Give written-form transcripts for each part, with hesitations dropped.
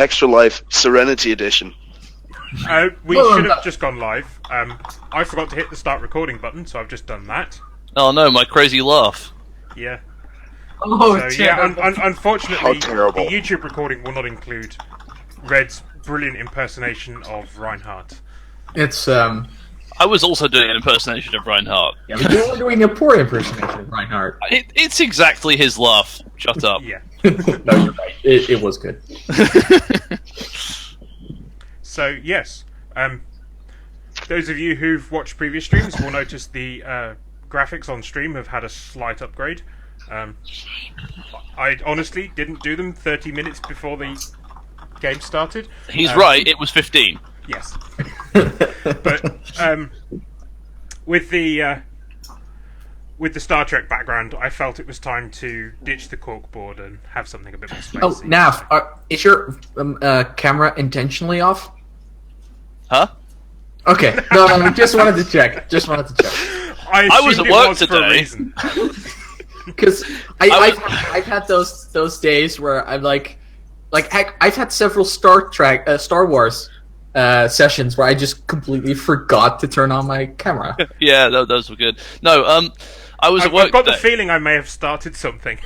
Extra Life Serenity Edition. We should have just gone live. I forgot to hit the start recording button, so I've just done that. Oh no, my crazy laugh. Yeah. Oh, so, yeah, unfortunately, terrible. the YouTube recording will not include Red's brilliant impersonation of Reinhardt. It's I was also doing an impersonation of Reinhardt. Yeah, but you were doing a poor impersonation of Reinhardt. It's exactly his laugh. Shut up. Yeah. No, you're right. It was good. So, yes. Those of you who've watched previous streams will notice the graphics on stream have had a slight upgrade. I honestly didn't do them 30 minutes before the game started. He's right, it was 15. Yes. But with the Star Trek background, I felt it was time to ditch the corkboard and have something a bit more spacey. Oh, Nav, is your camera intentionally off? Huh? Okay, no, just wanted to check. I was at work today. Because I've had those days where I'm like I've had several Star Wars sessions where I just completely forgot to turn on my camera. Yeah, those were good. No, I was at work I've got today. the feeling I may have started something.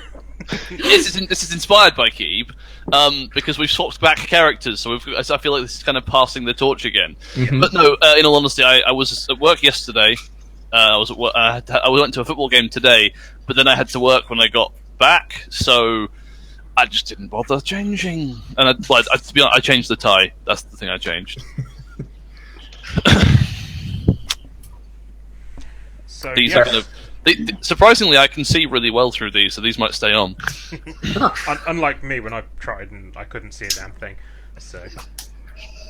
This is inspired by Keeb, because we've swapped back characters, so I feel like this is kind of passing the torch again. Mm-hmm. But no, in all honesty, I was at work yesterday. I went to a football game today, but then I had to work when I got back, so I just didn't bother changing. And to be honest, I changed the tie. That's the thing I changed. So These yeah. are gonna. Surprisingly, I can see really well through these, so these might stay on. Unlike me when I tried and I couldn't see a damn thing. So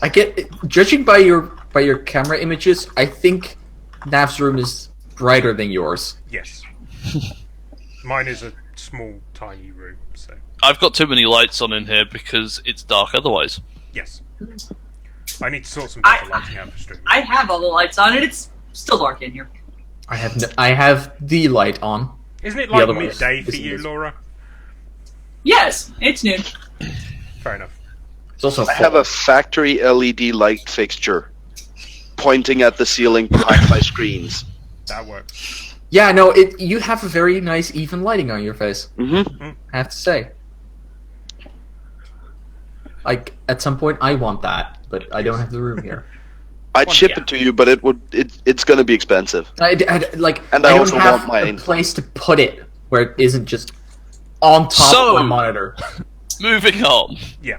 I get, judging by your camera images, I think Nav's room is brighter than yours. yes, mine is a small, tiny room. So I've got too many lights on in here because it's dark otherwise. yes, I need to sort some better lighting out for streaming. I have all the lights on, and it's still dark in here. I have the light on. Isn't it The like other one midday for is- you, Laura? Yes, it's noon. Fair enough. It's also I have a factory LED light fixture pointing at the ceiling behind my screens. That works. Yeah, no, you have a very nice even lighting on your face. Mm-hmm. I have to say. Like, at some point, I want that, but I don't have the room here. I'd ship it to you, but it's going to be expensive. I And I don't also have want mine. a place to put it where it isn't just on top of my monitor. Moving on. Yeah.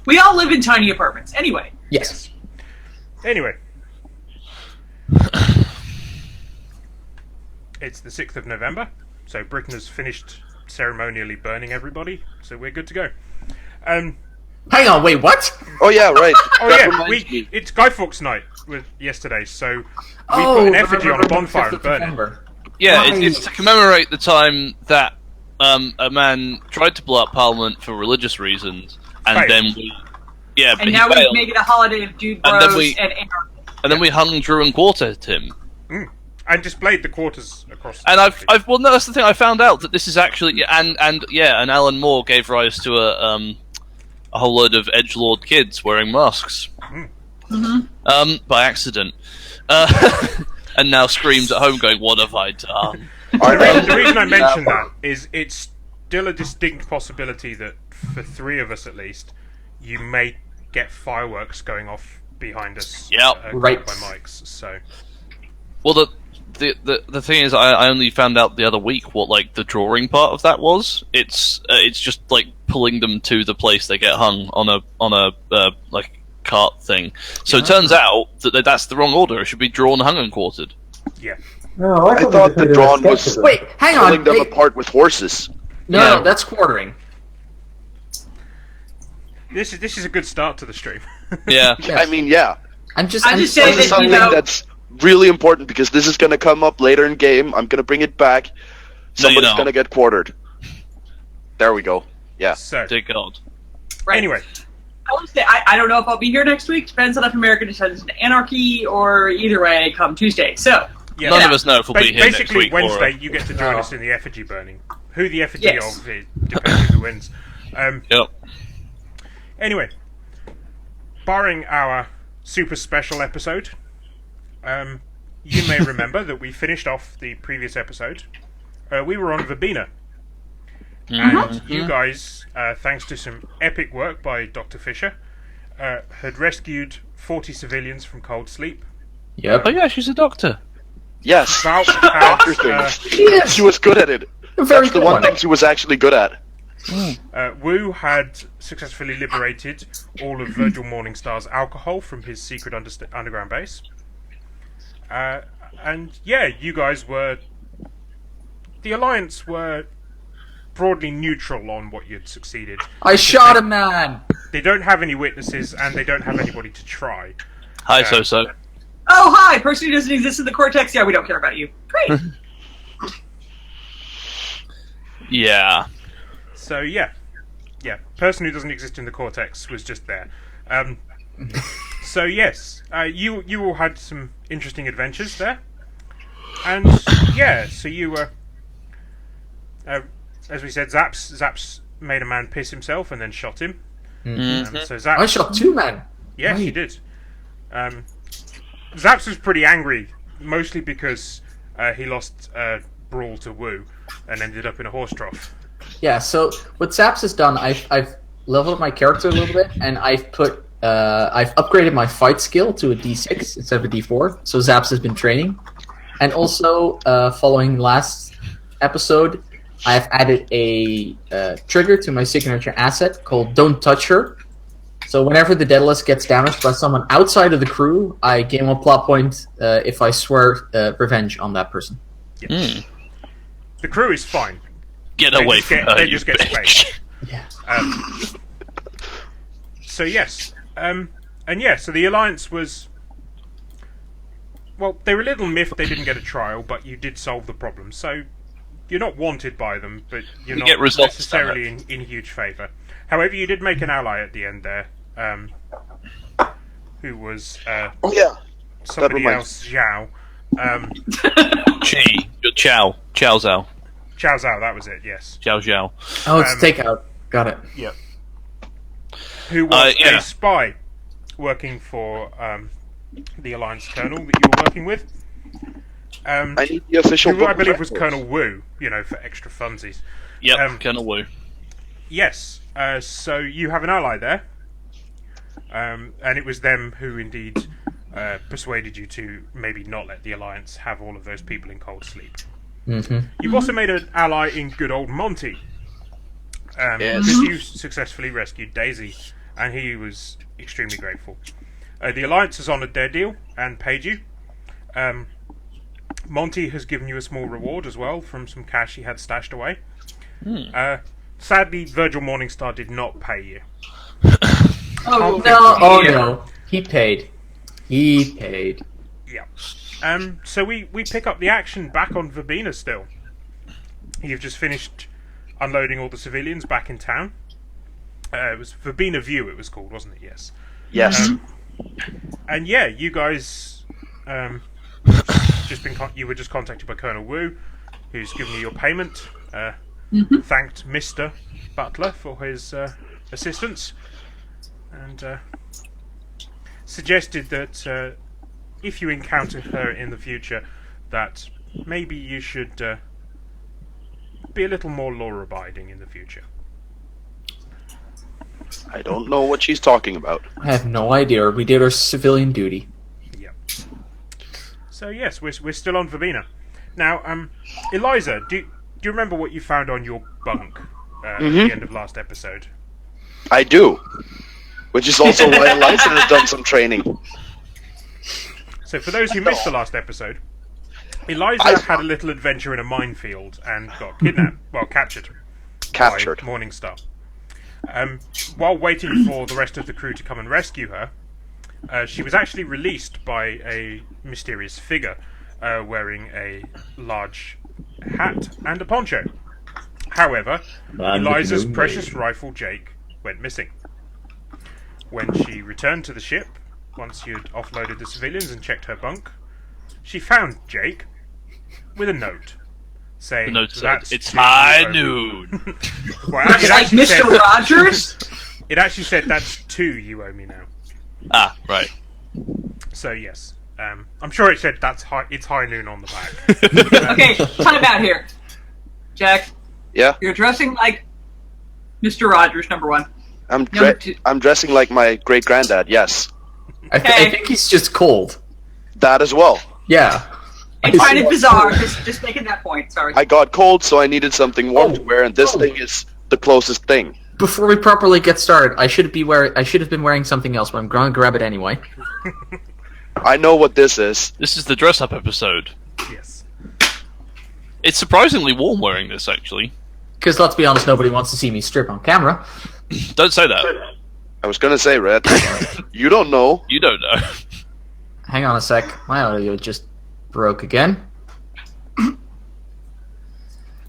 We all live in tiny apartments. Anyway. Yes. Anyway. It's the 6th of November, so Britain has finished ceremonially burning everybody, so we're good to go. Hang on, wait, what? Oh yeah, right. Oh That yeah, reminds me. it's Guy Fawkes Night yesterday, so we Oh, put an effigy on a bonfire 5th and of burn it. November. Yeah, Right. it's to commemorate the time that a man tried to blow up Parliament for religious reasons, and Failed. then we, but And he now we failed. make it a holiday of dude And bros then and anarchy. And then we hung, drew, and quartered him. And displayed the quarters across. And the country. well, no, that's the thing. I found out that this is actually, and Alan Moore gave rise to a whole load of edgelord kids wearing masks, by accident, and now screams at home, going, "What have I done?" The reason I mention that is it's still a distinct possibility that for three of us at least, you may get fireworks going off behind us. Yep. Right. By mics. So Well, the thing is, I only found out the other week what like the drawing part of that was. It's just like pulling them to the place they get hung on a like cart thing. So it turns out that that's the wrong order. It should be drawn, hung, and quartered. yeah. No, I thought the drawn was Wait, hang pulling on. them Wait. apart with horses. No, that's quartering. This is a good start to the stream. Yeah. Yeah. I mean, yeah. I'm just saying This that, is something that's really important because this is going to come up later in game. I'm going to bring it back. Somebody's going to get quartered. There we go. Yeah. So Dear God. Right. anyway, I want to say, I don't know if I'll be here next week. Depends on if America decides into anarchy or either way come Tuesday. So, yeah. None of us know if we'll be here next Basically, week. Wednesday you get to join us in the effigy burning. Who the effigy Yes. of it depends on who wins. Yep. Anyway, barring our super special episode, you may remember that we finished off the previous episode. We were on Verbena. And you guys, thanks to some epic work by Dr. Fisher, had rescued 40 civilians from cold sleep. Yep. Oh yeah, she's a doctor. Yes. Valve Doctor had, things. She was good at it. Very That's the good one one. thing she was actually good at. Wu had successfully liberated all of Virgil Morningstar's alcohol from his secret underground base. And yeah, you guys were... The Alliance were broadly neutral on what you'd succeeded. I shot a man! They don't have any witnesses, and they don't have anybody to try. Hi, so. Oh, hi! Person who doesn't exist in the Cortex? Yeah, we don't care about you. Great! Yeah. So yeah. Person who doesn't exist in the Cortex was just there. So yes, you all had some interesting adventures there, and yeah, so you were, as we said, Zaps made a man piss himself and then shot him. So Zaps, I shot 2 men. yes, you did. Zaps was pretty angry, mostly because he lost Brawl to Wu and ended up in a horse trough. Yeah, so what Zaps has done, I've leveled up my character a little bit, and I've upgraded my fight skill to a D6 instead of a D4. So Zaps has been training, and also following last episode, I've added a trigger to my signature asset called "Don't Touch Her." So whenever the Daedalus gets damaged by someone outside of the crew, I gain 1 plot point if I swear revenge on that person. Yes. The crew is fine. Get They away just from get- her, they you just get bitch. spaced. Yeah. So yes, and yeah, so the Alliance was... Well, they were a little miffed they didn't get a trial, but you did solve the problem. So you're not wanted by them, but you're You not get results, necessarily in huge favour. However, you did make an ally at the end there, who was Oh yeah. somebody reminds- else, Zhao. Chi. Chow. Chow Zhao. Zhao Zhao, that was it, yes. Zhao Zhao. Oh, it's takeout. Got it. Yep. Who was yeah. a spy working for the Alliance Colonel that you were working with. I need the official Who book I of believe was records. Colonel Wu, for extra funsies. Yep, Colonel Wu. Yes, so you have an ally there, and it was them who indeed persuaded you to maybe not let the Alliance have all of those people in cold sleep. Mm-hmm. You've also made an ally in good old Monty, Yes. because you successfully rescued Daisy, and he was extremely grateful. The Alliance has honoured their deal and paid you. Monty has given you a small reward as well from some cash he had stashed away. Sadly, Virgil Morningstar did not pay you. Oh, No, oh no. He paid. He paid. Yeah. So we pick up the action back on Verbena still. You've just finished unloading all the civilians back in town. It was Verbena View, it was called, wasn't it? Yes. Yes. And yeah, you guys you were just contacted by Colonel Wu, who's given you your payment. Thanked Mr. Butler for his assistance, and suggested that if you encounter her in the future, that maybe you should be a little more law-abiding in the future. I don't know what she's talking about. I have no idea. We did our civilian duty. Yep. So yes, we're still on Verbena. Now, Eliza, do you remember what you found on your bunk at the end of last episode? I do. Which is also why Eliza has done some training. So for those who missed the last episode, Eliza had a little adventure in a minefield and got kidnapped, captured. Captured. By Morningstar. While waiting for the rest of the crew to come and rescue her, she was actually released by a mysterious figure wearing a large hat and a poncho. However, Eliza's precious rifle, Jake, went missing. When she returned to the ship, once you'd offloaded the civilians and checked her bunk, she found Jake with a note saying, The note said, "That's "It's too high low." noon." Well, Like it actually Mr. said- Rogers? It actually said that's 2 you owe me now. Ah, right. So yes, I'm sure it said it's high noon on the back. Okay, time out here. Jack, Yeah, you're dressing like Mr. Rogers, number 1. Number 2. I'm dressing like my great granddad. Yes, I think he's just cold. that as well. Yeah. I find it bizarre. Just making that point. Sorry. I got cold, so I needed something warm to wear, and this thing is the closest thing. Before we properly get started, I should have been wearing something else, but I'm going to grab it anyway. I know what this is. This is the dress-up episode. Yes. It's surprisingly warm wearing this, actually. Because let's be honest, nobody wants to see me strip on camera. Don't say that. I was gonna say, Red. You don't know. You don't know. Hang on a sec. My audio just broke again.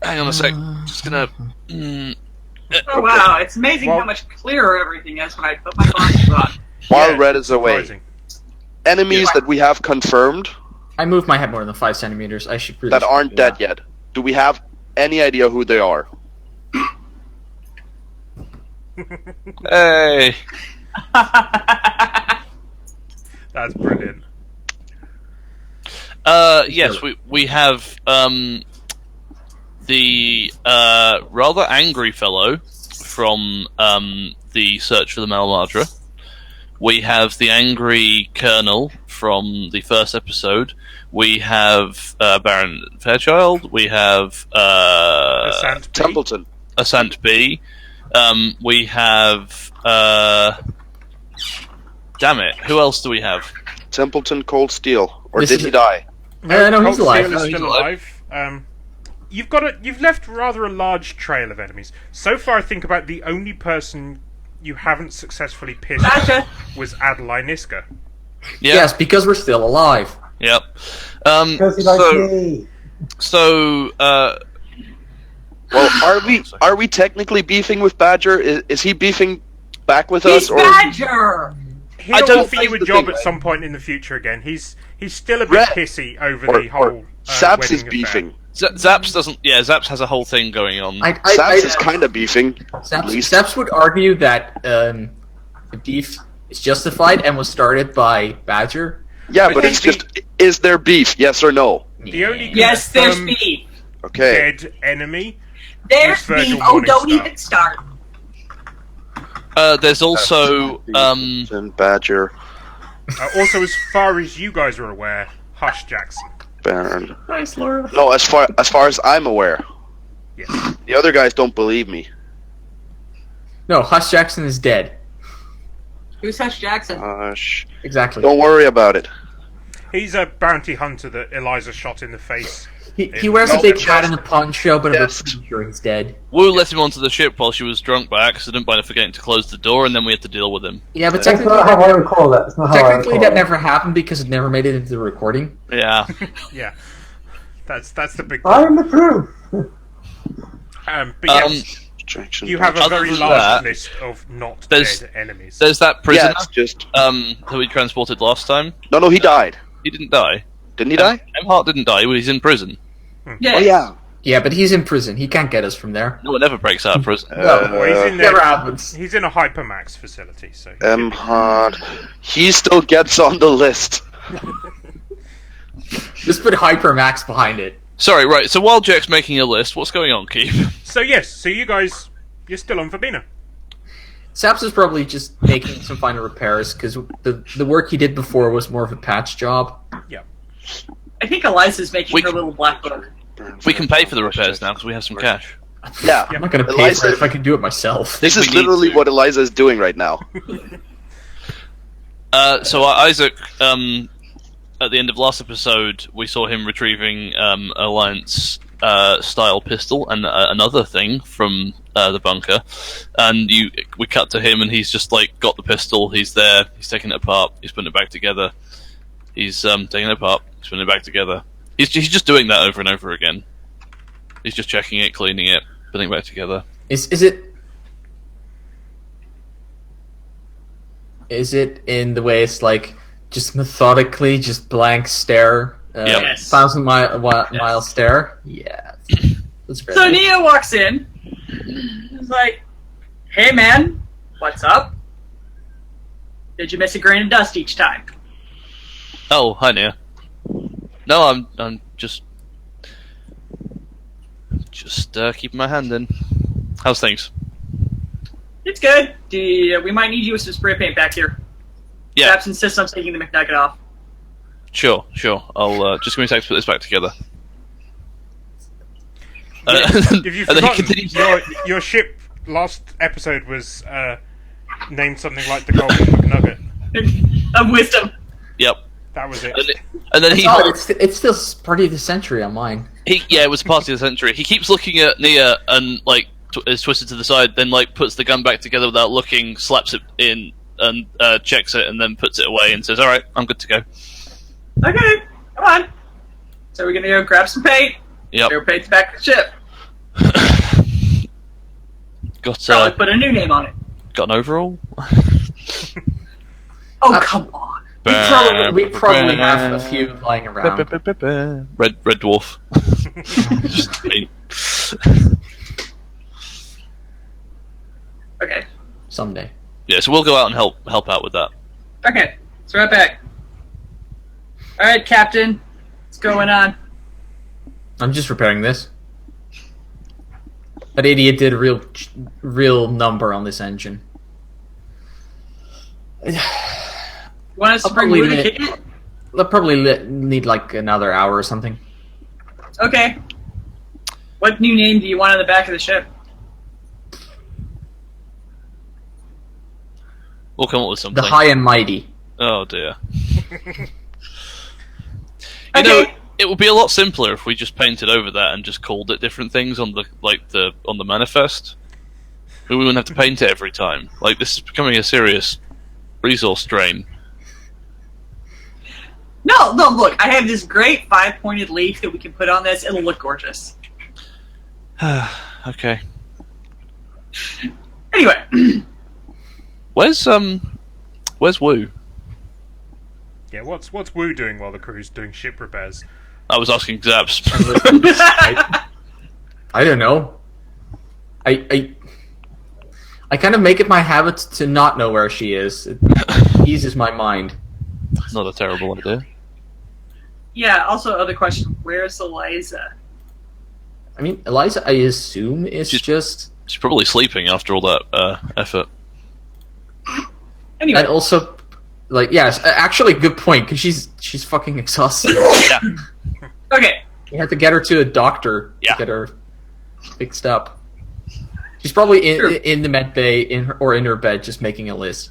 Hang on a sec. Just gonna... Oh wow, it's amazing how much clearer everything is when I put my glasses on. While Yeah, Red is away, surprising. enemies that we have confirmed I moved my head more than 5 centimeters. I should really that should aren't do dead that. yet. Do we have any idea who they are? Hey! That's brilliant. Yes, we have the rather angry fellow from the Search for the Malmadra. We have the angry colonel from the first episode. We have Baron Fairchild. We have Asant B. Templeton. Asant B. We have damn it, who else do we have? Templeton Cold Steel. Or This did is- he die? No, he's Cold alive. Steel is No, he's still alive. alive. You've left rather a large trail of enemies. So far, I think about the only person you haven't successfully pissed Gotcha. was Adeline Niska. Yeah. Yes, because we're still alive. Yep. Because he likes me. So, Well, are we technically beefing with Badger? Is he beefing back with He's us? Or Badger! He'll I don't offer you a think the job thing- at some point in the future again. He's still a bit Red. pissy over or, the whole or Zaps wedding is affair. beefing. Zaps doesn't. Yeah, Zaps has a whole thing going on. Zaps is kind of beefing. At least. Zaps would argue that the beef is justified and was started by Badger. Yeah, I but think it's just, is there beef? Yes or no? The only Yes, there's confirmed beef. Okay. dead enemy. There's Virgil beef. Oh, don't Morningstar. even start. There's also And Badger, Also, as far as you guys are aware, Hush Jackson. Baron. Nice, Laura. No, as far as I'm aware, Yes. the other guys don't believe me. No, Hush Jackson is dead. Who's Hush Jackson? Exactly. Don't worry about it. He's a bounty hunter that Eliza shot in the face. He wears a No, big yes. hat in the poncho, but Yes. I'm pretty sure he's dead. Wu let him onto the ship while she was drunk by accident by forgetting to close the door, and then we had to deal with him. Yeah, but That's technically, not how I recall that. It's not how I technically recall that it. never happened because it never made it into the recording. Yeah. Yeah, that's the big. I am the proof. But yes, Distraction. you have a Other very than large that, list of not there's- dead enemies. There's that prisoner Yeah, it's just who we transported last time. no. He died. He didn't die. Didn't he die? Emhart didn't die. He's in prison. Yes. Oh yeah. Yeah, but he's in prison. He can't get us from there. No one ever breaks out of prison. Well, he's in Never there. happens. He's in a hypermax facility, so Hard. He still gets on the list. Just put Hypermax behind it. Sorry, right. So while Jack's making a list, what's going on, Keith? So yes, so you guys, you're still on Verbena. Saps is probably just making some final repairs because the work he did before was more of a patch job. Yeah. I think Eliza's making We- her little black book. We can pay for the repairs now because we have some cash. Yeah. I'm not going to pay Eliza- for it if I can do it myself. This We is need literally to. what Eliza is doing right now. So Isaac, at the end of last episode, we saw him retrieving Alliance style pistol and another thing from the bunker, and we cut to him, and he's just like got the pistol. He's there. He's taking it apart. He's putting it back together. He's taking it apart. He's putting it back together. He's just doing that over and over again. He's just checking it, cleaning it, putting it back together. Is it in the way it's like just methodically, just blank stare, Yep. Yes. 1,000-mile stare? Yeah. That's very So good. Nia walks in. He's like, "Hey man, What's up? Did you miss a grain of dust each time? Oh, hi, Nia. No, I'm just keeping my hand in. How's things? It's good. We might need you with some spray paint back here. Yeah. Zaps insists on taking the McNugget off. Sure. I'll just give me a sec to put this back together. If you've and then he forgotten, continues. your ship last episode was named something like the Golden McNugget. Of wisdom. Yep. That was it. And then he. Oh, it's still party of the century on mine. It was party of the century. He keeps looking at Nia and like is twisted to the side, then like puts the gun back together without looking, slaps it in, and checks it, and then puts it away and says, "All right, I'm good to go." Okay, come on. So we're gonna go grab some paint. Yep. Go paint back the ship. Got Probably put a new name on it. got an overall. Oh, come on. We probably have a few lying around. Red dwarf. Just paint. Okay. Someday. Yeah, so we'll go out and help out with that. Okay. Let's right back. Alright, Captain. What's going on? I'm just repairing this. That idiot did a real number on this engine. Want us to I'll bring probably Woo to need- kick it? They'll probably need like another hour or something. Okay. What new name do you want on the back of the ship? We'll come up with something. The High and Mighty. Oh dear. Okay. know, it would be a lot simpler if we just painted over that and just called it different things on the manifest. We wouldn't have to paint it every time. Like, this is becoming a serious resource drain. No, look, I have this great 5-pointed leaf that we can put on this. It'll look gorgeous. Okay. Anyway. Where's Woo? Yeah, what's Woo doing while the crew's doing ship repairs? I was asking Zaps. I don't know. I kind of make it my habit to not know where she is. It eases my mind. Not a terrible idea. Yeah, also, other question. Where's Eliza? I mean, Eliza, I assume, is just... She's probably sleeping after all that effort. Anyway. And also, like, yes, actually, good point, because she's fucking exhausted. Yeah. Okay. You have to get her to a doctor Yeah. to get her fixed up. She's probably in the med bay in her bed, just making a list.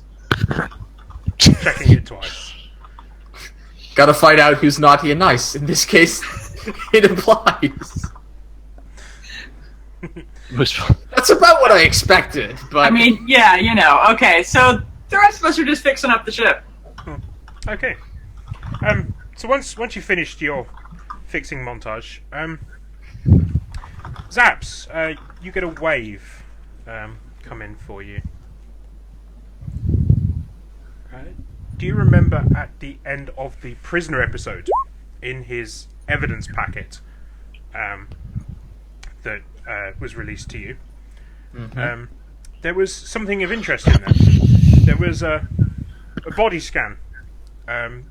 Checking it twice. Gotta find out who's naughty and nice. In this case, it implies. That's about what I expected, but... I mean, yeah, you know. Okay, so the rest of us are just fixing up the ship. Okay. So once you finished your fixing montage, Zaps, you get a wave come in for you. Do you remember at the end of the prisoner episode, in his evidence packet that was released to you, there was something of interest in there. There was a body scan.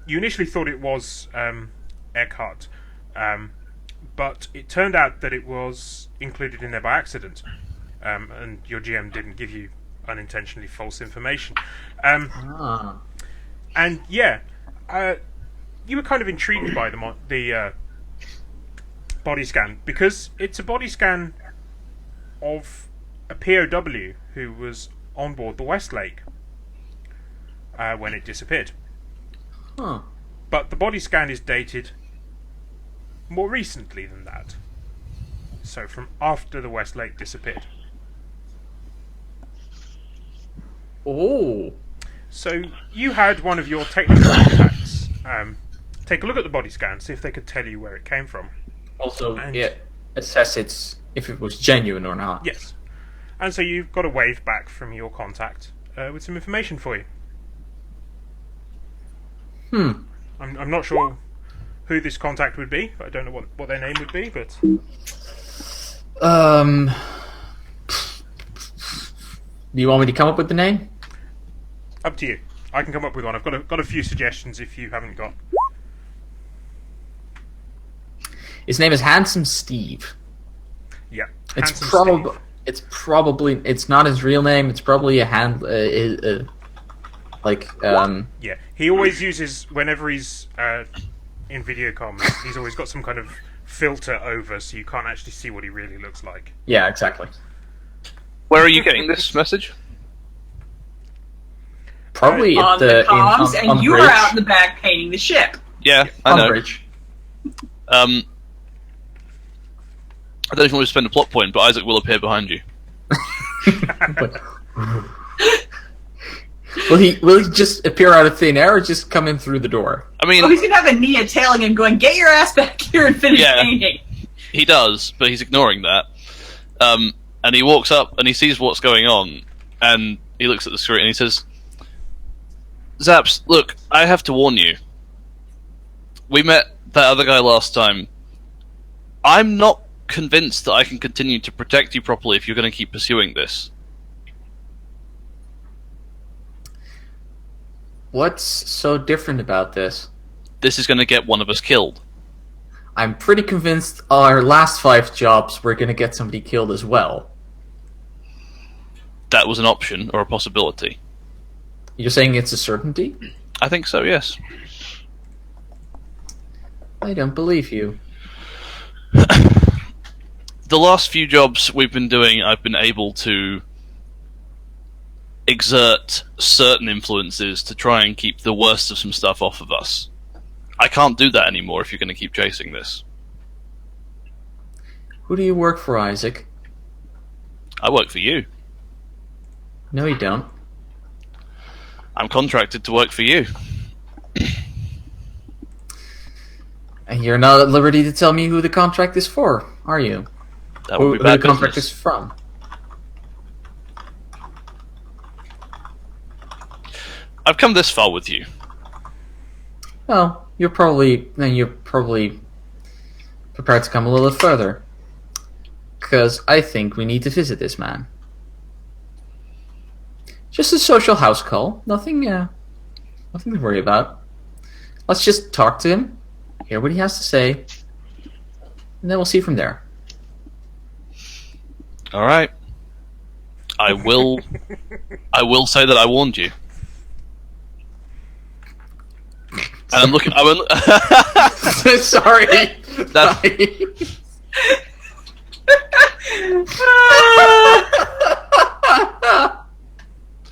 You initially thought it was Eckhart, but it turned out that it was included in there by accident, and your GM didn't give you unintentionally false information. And yeah, you were kind of intrigued by the body scan, because it's a body scan of a POW who was on board the Westlake when it disappeared. Huh. But the body scan is dated more recently than that. So from after the Westlake disappeared. Oh. So you had one of your technical contacts take a look at the body scan, see if they could tell you where it came from. Also, And- assess if it was genuine or not. Yes. And so you've got a wave back from your contact with some information for you. I'm not sure who this contact would be. I don't know what their name would be, but... Do you want me to come up with the name? Up to you. I can come up with one. I've got a few suggestions if you haven't got. His name is Handsome Steve. Yeah. It's Handsome probably it's not his real name. It's probably a Yeah. He always uses whenever he's in video comms. He's always got some kind of filter over, so you can't actually see what he really looks like. Yeah, exactly. Where are you getting this message? Probably On at the comms, on and you bridge. are out in the back painting the ship. Yeah, I On know. bridge. I don't know if you want to spend a plot point, but Isaac will appear behind you. Will he just appear out of thin air or just come in through the door? I mean, Oh, he's gonna have a Nia tailing him, going, "Get your ass back here and finish Yeah. painting." he does, but he's ignoring that. And he walks up and he sees what's going on, and he looks at the screen and he says, "Zaps, look, I have to warn you. We met that other guy last time. I'm not convinced that I can continue to protect you properly if you're going to keep pursuing this." What's so different about this? This is going to get one of us killed. I'm pretty convinced our last 5 jobs we're gonna get somebody killed as well. That was an option or a possibility. You're saying it's a certainty? I think so, yes. I don't believe you. The last few jobs we've been doing, I've been able to exert certain influences to try and keep the worst of some stuff off of us. I can't do that anymore if you're going to keep chasing this. Who do you work for, Isaac? I work for you. No, you don't. I'm contracted to work for you. And you're not at liberty to tell me who the contract is for, are you? That Who would be the bad contract business. is from? I've come this far with you. Well, you're probably prepared to come a little further. Because I think we need to visit this man. Just a social house call. Nothing to worry about. Let's just talk to him, hear what he has to say, and then we'll see from there. All right. I will say that I warned you. And I'm looking. Sorry. That's-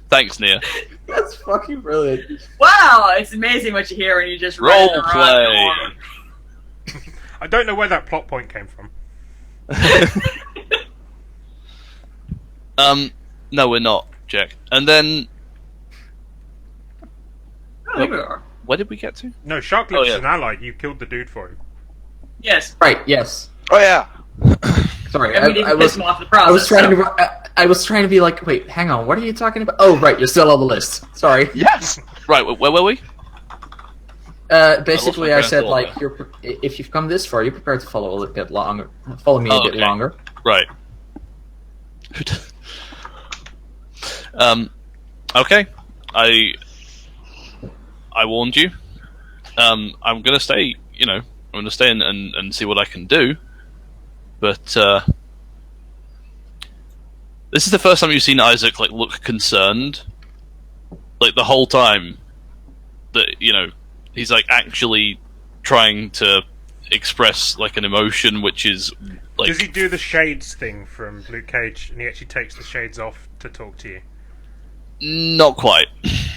Thanks, Nia. That's fucking brilliant. Wow, it's amazing what you hear when you just Role write the play. wrong I don't know where that plot point came from. No, we're not, Jack. And then, Oh, there we are. where did we get to? No, Shark Oh, Lips yeah. is an ally. You killed the dude for him. Yes. Right. Yes. Oh yeah. Sorry. And we didn't piss him off in the process. I was trying to be like, wait, hang on. What are you talking about? Oh, right. You're still on the list. Sorry. Yes. Right, where were we? Basically, my I train of said thought like, there. if you've come this far, you're prepared to follow a little bit longer. Follow me a bit Okay. longer. Right. Okay. I warned you. I'm gonna stay. I'm gonna stay and see what I can do. But this is the first time you've seen Isaac look concerned. Like the whole time that he's actually trying to express an emotion, which is Does he do the shades thing from Luke Cage, and he actually takes the shades off to talk to you? not quite. He's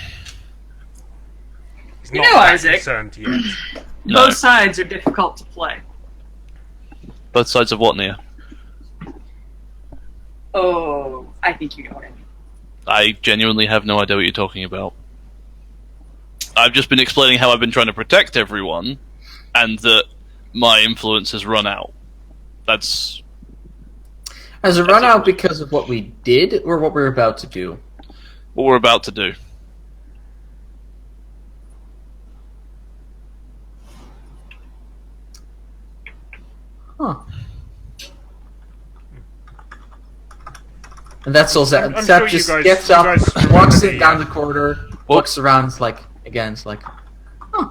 You not know, that Isaac. concerned yet. No. Both sides are difficult to play. Both sides of what, Nia? Oh, I think you know what I mean. I genuinely have no idea what you're talking about. I've just been explaining how I've been trying to protect everyone, and that my influence has run out. Has it run out because of what we did or what we're about to do? what we're about to do. Huh. And that's all Zap. I'm Zap sure just you guys- gets you up, guys walks remember down the, the corridor, looks around, it's like, huh.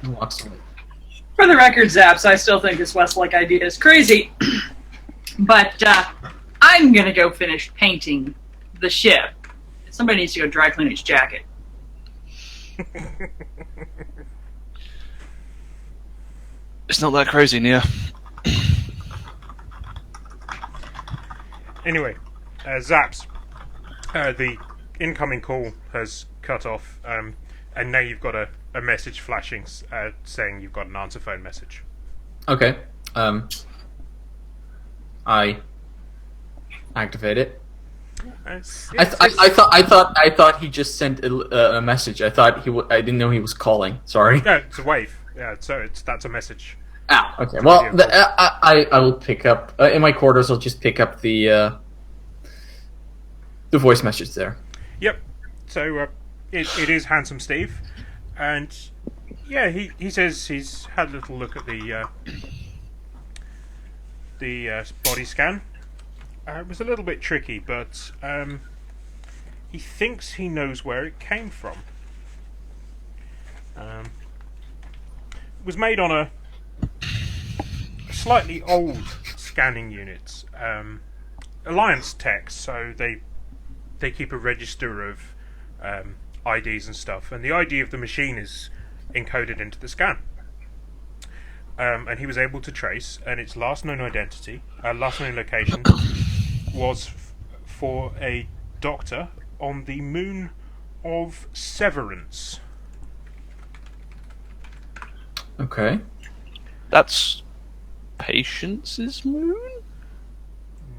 And walks away. For the record, Zaps, I still think this Westlake idea is crazy. But I'm gonna go finish painting the ship. Somebody needs to go dry clean his jacket. It's not that crazy, Nia. Anyway, Zaps, the incoming call has cut off, and now you've got a message flashing saying you've got an answer phone message. Okay. I activate it. I thought he just sent a message. I thought I didn't know he was calling. Sorry. No, it's a wave. Yeah, so that's a message. Ah, okay. Well, I will pick up in my quarters. I'll just pick up the voice message there. Yep. So it is Handsome Steve, and yeah, he says he's had a little look at the body scan. It was a little bit tricky, but he thinks he knows where it came from. It was made on a slightly old scanning unit, Alliance Tech, so they keep a register of IDs and stuff, and the ID of the machine is encoded into the scan. And he was able to trace, and its last known identity, last known location, was for a doctor on the moon of Severance. Okay. That's Patience's moon?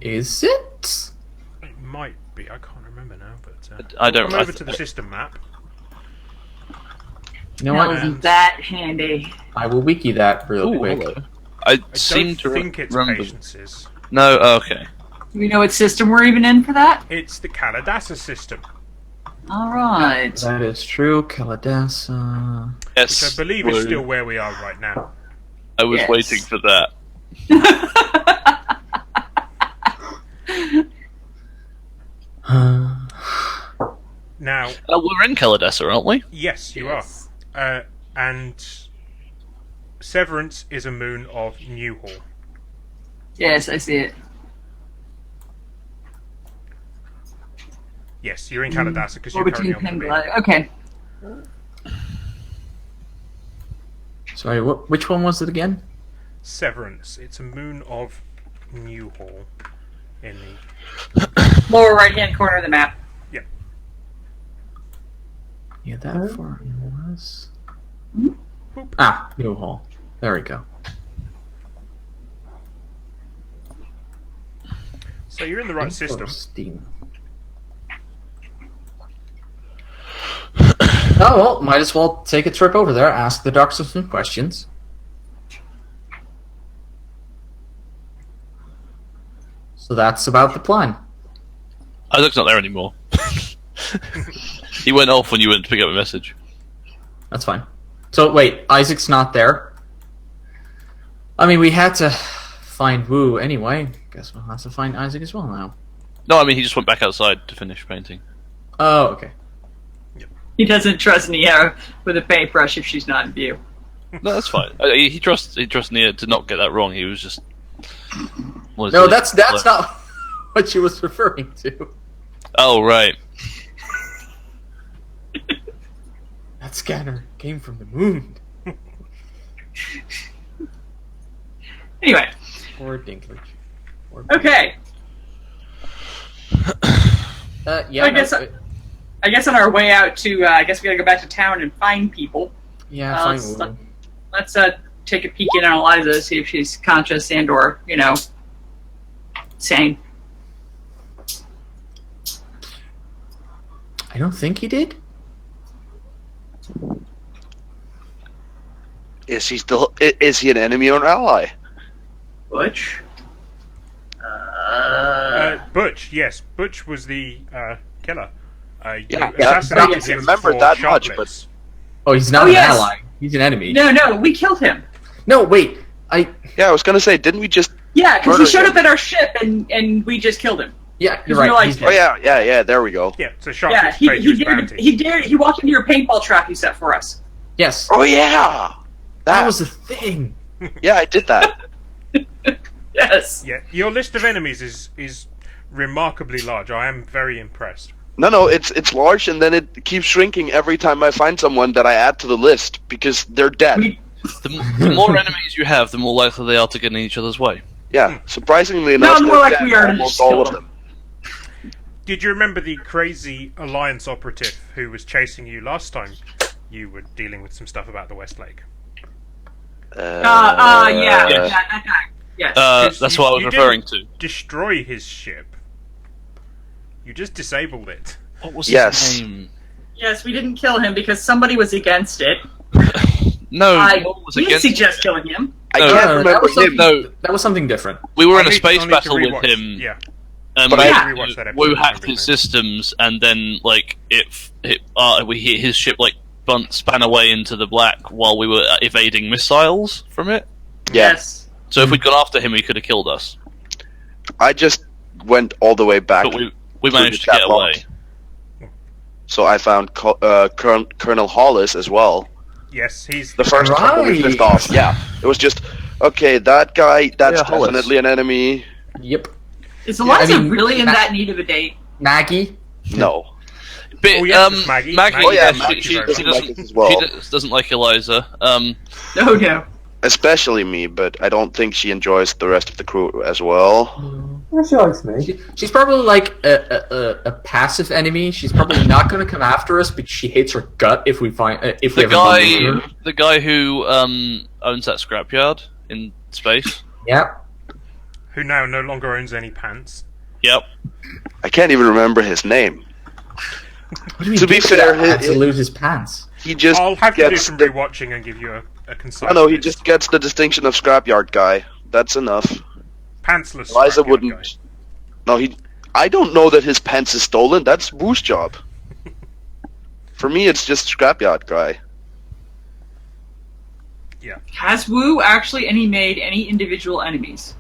Is it? It might be. I can't remember now, but I don't. Come over to the system map. You know That what? wasn't that handy. I will wiki that real Ooh, quick. hello. I I seem don't to think it's remember. Patience's. No, okay. Do we know what system we're even in for that? It's the Kalidasa system, All right. That is true. Kaladasa. Yes. which I believe is still where we are right now. I was Yes. waiting for that. Now, We're in Kaladessa, aren't we? yes, you Yes. are. And Severance is a moon of Newhall. Yes, I see it. Yes, you're in Kalidasa because Or you're currently between on the moon. Pengla. Okay. Sorry, which one was it again? Severance. It's a moon of Newhall in the Lower right-hand corner of the map. Yeah, that far it was. Boop. Ah, New Hall. There we go. So you're in the right system. Steam. Oh well, might as well take a trip over there, ask the doctor some questions. So that's about the plan. Isaac's not there anymore. He went off when you went to pick up a message. That's fine. So wait, Isaac's not there? I mean, we had to find Wu anyway. Guess we'll have to find Isaac as well now. No, I mean he just went back outside to finish painting. Oh, okay. He doesn't trust Nia with a paintbrush if she's not in view. No, that's fine. He trusts Nia to not get that wrong. He was just. No, that's not what she was referring to. Oh right. That scanner came from the moon. Anyway. Or Dinklage. Or Okay. Yeah. I guess on our way out to, I guess we gotta go back to town and find people. Yeah, fine. Let's take a peek in on Eliza, see if she's conscious and or, sane. I don't think he did. Is he an enemy or an ally? Butch? Butch, yes. Butch was the killer. Yeah, assassinated I him remember for that much, shoplifts. Oh, he's not Oh, an yes. ally. He's an enemy. No, we killed him. No, wait. Yeah, I was gonna say, didn't we just... Yeah, because he Murder showed him. up at our ship and we just killed him. Yeah, you're You right. realize- He's Oh dead. yeah. There we go. Yeah, so Shark Yeah, gets paid for his bounty. he walked into your paintball trap you set for us. Yes, Oh yeah. that was the thing. Yeah, I did that. Yes. Yeah, your list of enemies is remarkably large. I am very impressed. No, it's large, and then it keeps shrinking every time I find someone that I add to the list because they're dead. We- The more enemies you have, the more likely they are to get in each other's way. Yeah, surprisingly enough, more they're like dead, we are to almost just all kill of them. them. Did you remember the crazy Alliance operative who was chasing you last time you were dealing with some stuff about the Westlake? Yeah. Yes. That guy. Yes. 'Cause That's you- what I was you referring didn't to. Destroy his ship. You just disabled it. What was Yes. his name? Yes, we didn't kill him because somebody was against it. No, I what was didn't against? suggest killing him. I No, can't that remember was something, him. No. that was something different. We were in I'll a need- space I'll need to battle with rewatch- him. Yeah. But I- rewatched that episode, Wu I hacked remember his his name. systems, and then like his ship like span away into the black while we were evading missiles from it. Yeah. Yes. So if we'd gone after him, he could have killed us. I just went all the way back, But we managed to the get chat away. box. So I found Colonel Hollis as well. Yes, he's The first time we Right. pissed off. Yeah, it was just okay. That guy, that's Yeah, Hollis. definitely an enemy. Yep. Is Eliza I mean, really in Ma- that need of a date? Maggie. No. But, Oh, yes, it's Maggie. Maggie. Oh yeah, Maggie Maggie, she she very doesn't much. like it as well. doesn't like Eliza. No. Especially me, but I don't think she enjoys the rest of the crew as well. Yeah, she likes me. She's probably like a passive enemy. She's probably not going to come after us, but she hates her gut if we find if we The ever bump into her. the guy who owns that scrapyard in space. Yep. Who now no longer owns any pants. Yep. I can't even remember his name. What do you mean To be he fair, had to he- lose his pants? He just I'll have to do gets some the, rewatching and give you a concise. I know he list. just gets the distinction of scrapyard guy. That's enough. pantsless. Eliza scrapyard wouldn't. guy. No, he. I don't know that his pants is stolen. That's Wu's job. For me, it's just scrapyard guy. Has Wu actually made any individual enemies?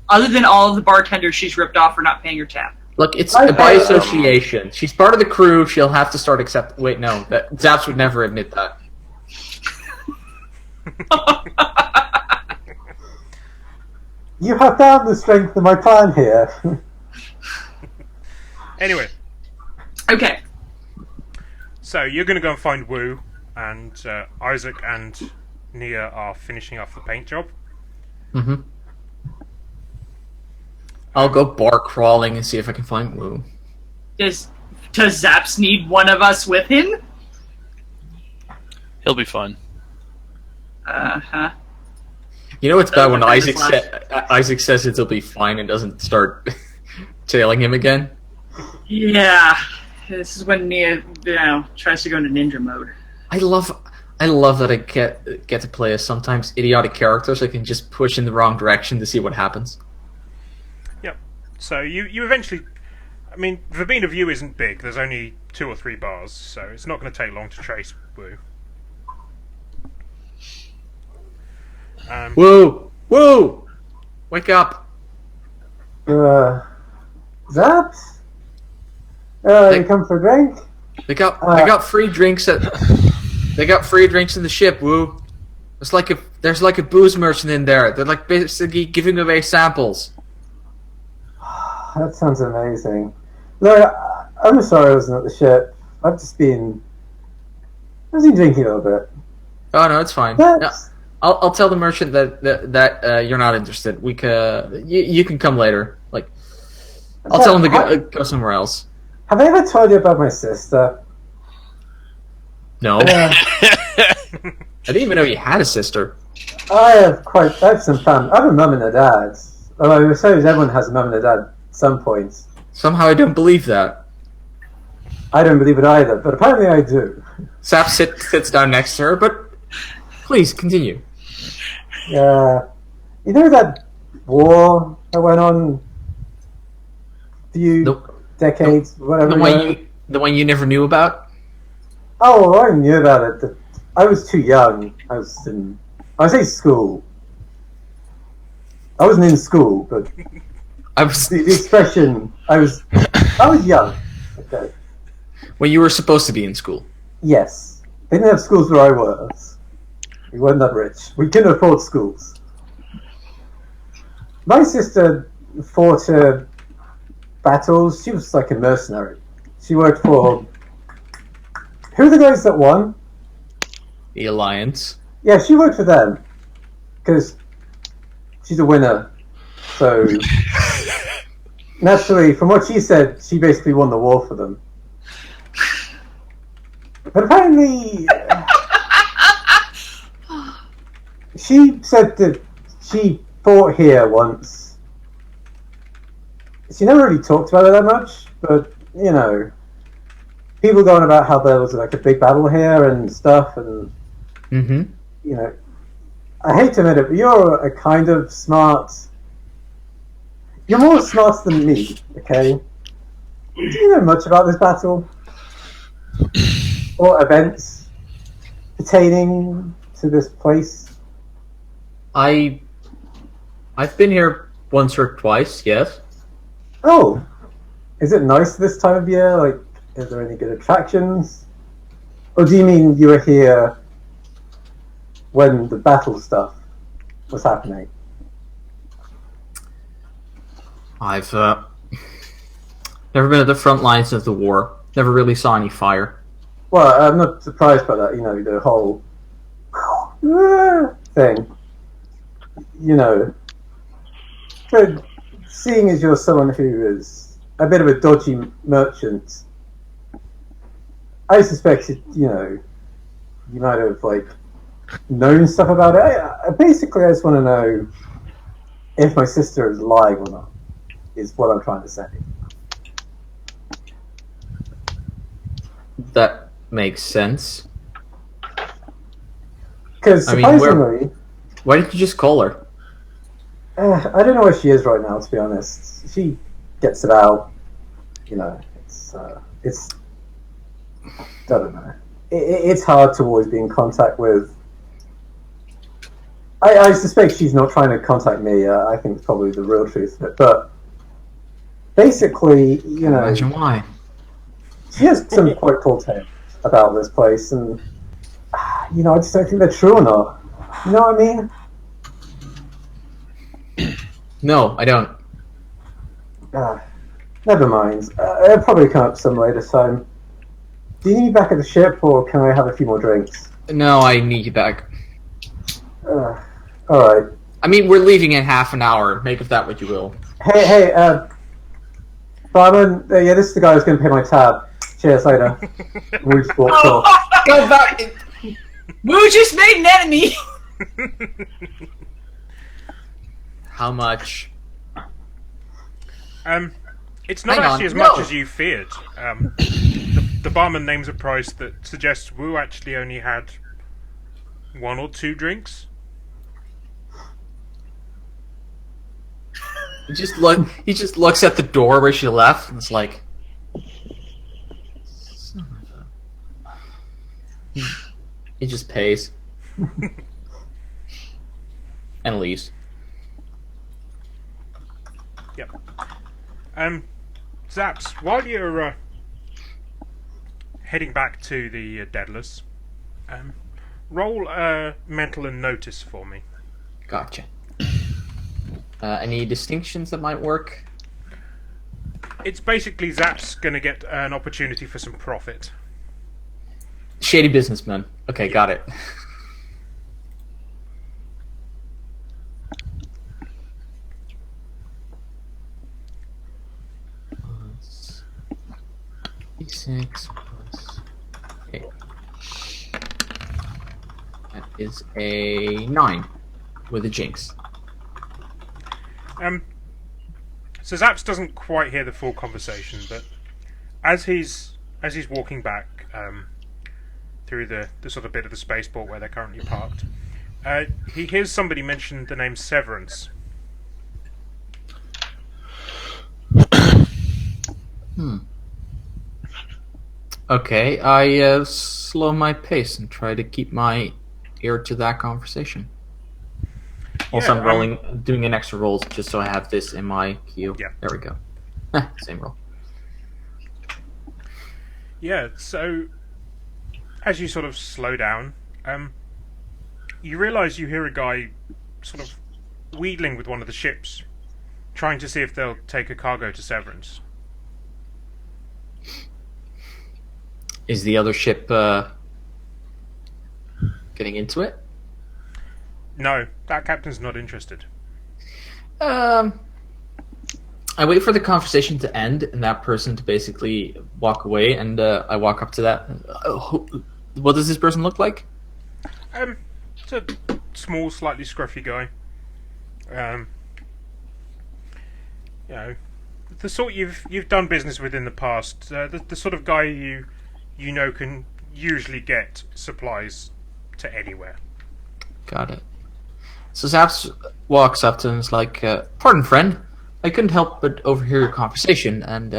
Other than all of the bartenders she's ripped off for not paying her tab. Look, it's I- by association. She's part of the crew. She'll have to start accept. Wait, no, that Zaps would never admit that. You have found the strength of my plan here. Anyway, Okay. so you're going to go and find Wu, and Isaac and Nia are finishing off the paint job. Mm-hmm. I'll go bar crawling and see if I can find Wu. Does Zaps need one of us with him? He'll be fine. Uh-huh. You know what's bad when That's Isaac says it'll be fine and doesn't start tailing him again? Yeah. This is when Nia, tries to go into ninja mode. I love that I get to play as sometimes idiotic characters I can just push in the wrong direction to see what happens. Yep. So you eventually... I mean, Verbena view isn't big. There's only 2 or 3 bars, so it's not going to take long to trace Wu. Woo! Woo! Wake up! Zaps? You come for a drink? They got free drinks they got free drinks in the ship, Woo. There's like a booze merchant in there. They're like basically giving away samples. That sounds amazing. Look, I'm sorry I wasn't at the ship. I've been drinking a little bit. Oh no, it's fine. No, That's, I'll tell the merchant that you're not interested. You can come later. Like, I'll tell him to go somewhere else. have I ever told you about my sister? No, I didn't even know you had a sister. I have some fun. I have a mum and a dad. Although I suppose everyone has a mum and a dad at some point. Somehow I don't believe that. I don't believe it either, but apparently I do. Sap sits down next to her, but please continue. Yeah. You know that war that went on a few The- decades, whatever. The one you never knew about. Oh, well, I knew about it. I was too young. I was in school. I wasn't in school, but I was The expression. I was young. Okay. when you were supposed to be in school. Yes. They didn't have schools where I was. We weren't that rich. We couldn't afford schools. My sister fought battles. She was like a mercenary. She worked for. Who are the guys that won? The Alliance. Yeah, she worked for them. Because she's a winner. So. Naturally, from what she said, she basically won the war for them. But apparently. She said that she fought here once. She never really talked about it that much, but, you know, people going about how there was like a big battle here and stuff, and, Mm-hmm. you know, I hate to admit it, but you're a kind of smart. You're more smart than me, okay? Do you know much about this battle? Or events pertaining to this place? I've been here once or twice, yes. Oh, is it nice this time of year? Like, is there any good attractions? Or do you mean you were here when the battle stuff was happening? I've never been at the front lines of the war. Never really saw any fire. Well, I'm not surprised by that. You know, the whole thing. You know, but seeing as you're someone who is a bit of a dodgy merchant, I suspect you know you might have like known stuff about it. Basically, I just want to know if my sister is alive or not. Is what I'm trying to say. That makes sense. Because I mean, surprisingly, Why didn't you just call her? I don't know where she is right now. To be honest, she gets about. You know, it's. I don't know. It's hard to always be in contact with. I suspect she's not trying to contact me. I think it's probably the real truth of it. But basically, you know, Imagine why. she has some quite cool tales about this place, and you know, I just don't think they're true or not. You know what I mean? No, I don't. Never mind. It'll probably come up some later time. Do you need me back at the ship, or can I have a few more drinks? No, I need you back. Alright. I mean, we're leaving in half an hour. Make of that what you will. Hey, Barman, yeah, this is the guy who's going to pay my tab. Cheers, later. We just walked off. Go back. Woo just made an enemy. How much? It's not Hang on, actually as no. much as you feared. The barman names a price that suggests Wu actually only had 1 or 2 drinks. He just looks at the door where she left and it's like, son of a... He just pays and leaves. Yep. Zaps, while you're heading back to the Deadless, roll mental and notice for me. Gotcha. Any distinctions that might work? It's basically Zap's going to get an opportunity for some profit. Shady businessman. Okay, got it. D6 plus 8. That is a 9 with a jinx. So Zaps doesn't quite hear the full conversation, but as he's walking back through the sort of bit of the spaceport where they're currently parked, he hears somebody mention the name Severance. Okay, I slow my pace and try to keep my ear to that conversation. Also, I'm doing an extra roll just so I have this in my queue. Yeah. There we go. Same roll. Yeah, so as you sort of slow down, you realise you hear a guy sort of wheedling with one of the ships, trying to see if they'll take a cargo to Severance. Is the other ship getting into it? No, that captain's not interested. I wait for the conversation to end and that person to basically walk away, and I walk up to that. What does this person look like? It's a small, slightly scruffy guy. You know, the sort you've done business with in the past. The sort of guy you know can usually get supplies to anywhere. Got it. So Zaps walks up to him and is like, "Pardon, friend. I couldn't help but overhear your conversation, and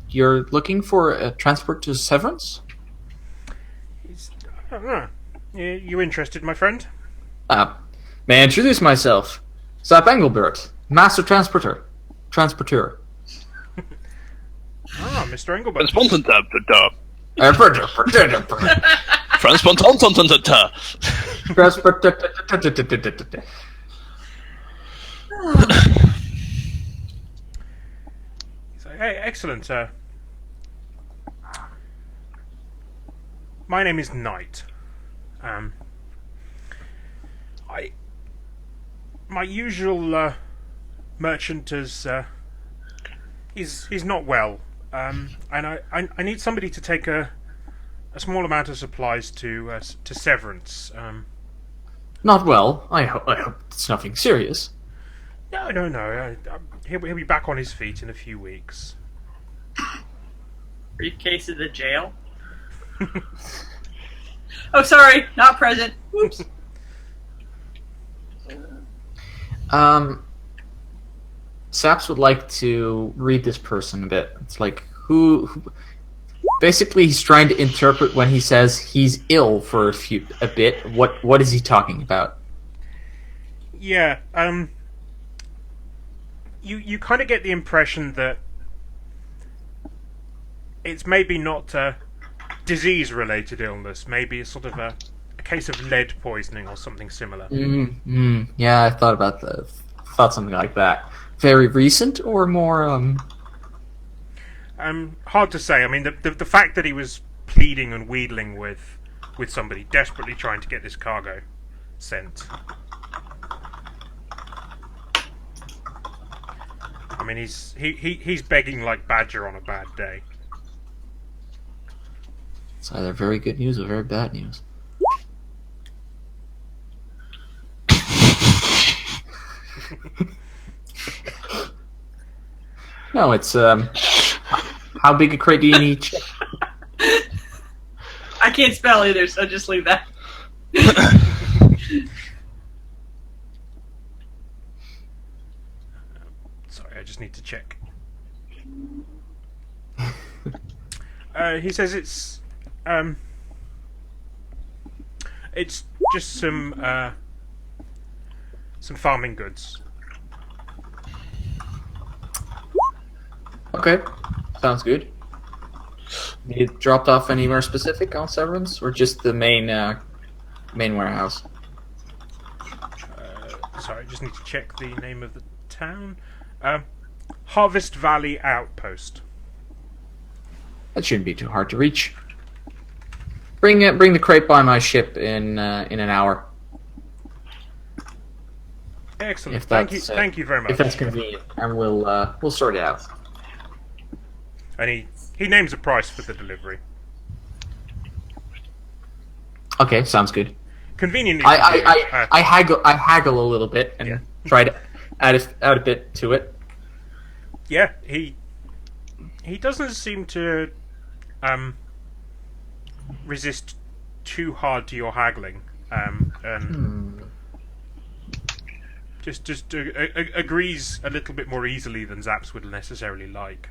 you're looking for a transport to Severance?" You interested, my friend? May I introduce myself? Zap Engelbert, Master Transporter. Mr. Engelbert. Hey, excellent. My name is Knight. My usual merchant is he's not well, and I need somebody to take a small amount of supplies to Severance. Not well. I hope it's nothing serious. No. He'll be back on his feet in a few weeks. Briefcase of the jail. Oh, sorry, not present. Whoops. Saps would like to read this person a bit. It's like who basically he's trying to interpret when he says he's ill for a bit. What is he talking about? Yeah. You kind of get the impression that it's maybe not a disease-related illness. Maybe it's sort of a case of lead poisoning or something similar. Yeah, I thought about that. Thought something like that. Very recent or more? Hard to say. I mean, the fact that he was pleading and wheedling with somebody, desperately trying to get this cargo sent. I mean, he's begging like Badger on a bad day. It's either very good news or very bad news. No, it's how big a crate do you need? I can't spell either, so just leave that. Sorry, I just need to check. He says it's just some farming goods. Okay, sounds good. You dropped off anywhere specific on Severance, or just the main warehouse? Sorry, I just need to check the name of the town. Harvest Valley Outpost. That shouldn't be too hard to reach. Bring the crate by my ship in an hour. Excellent. Thank you very much. If that's convenient, and we'll sort it out. And he names a price for the delivery. Okay, sounds good. Conveniently, I haggle a little bit and try to add a bit to it. Yeah, he doesn't seem to resist too hard to your haggling. Just agrees a little bit more easily than Zaps would necessarily like.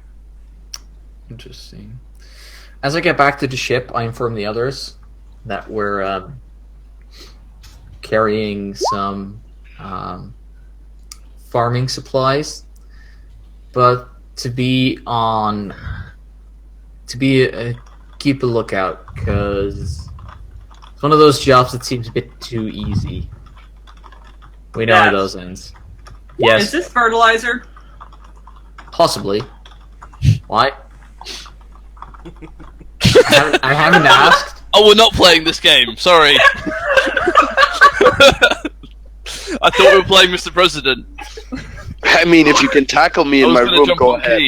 Interesting. As I get back to the ship, I inform the others that we're carrying some farming supplies, but keep a lookout, because it's one of those jobs that seems a bit too easy. We know how those ends. Yes, Is this fertilizer? possibly. Why? I haven't asked. Oh, we're not playing this game. Sorry. I thought we were playing Mr. President. I mean, if you can tackle me in my room, go ahead.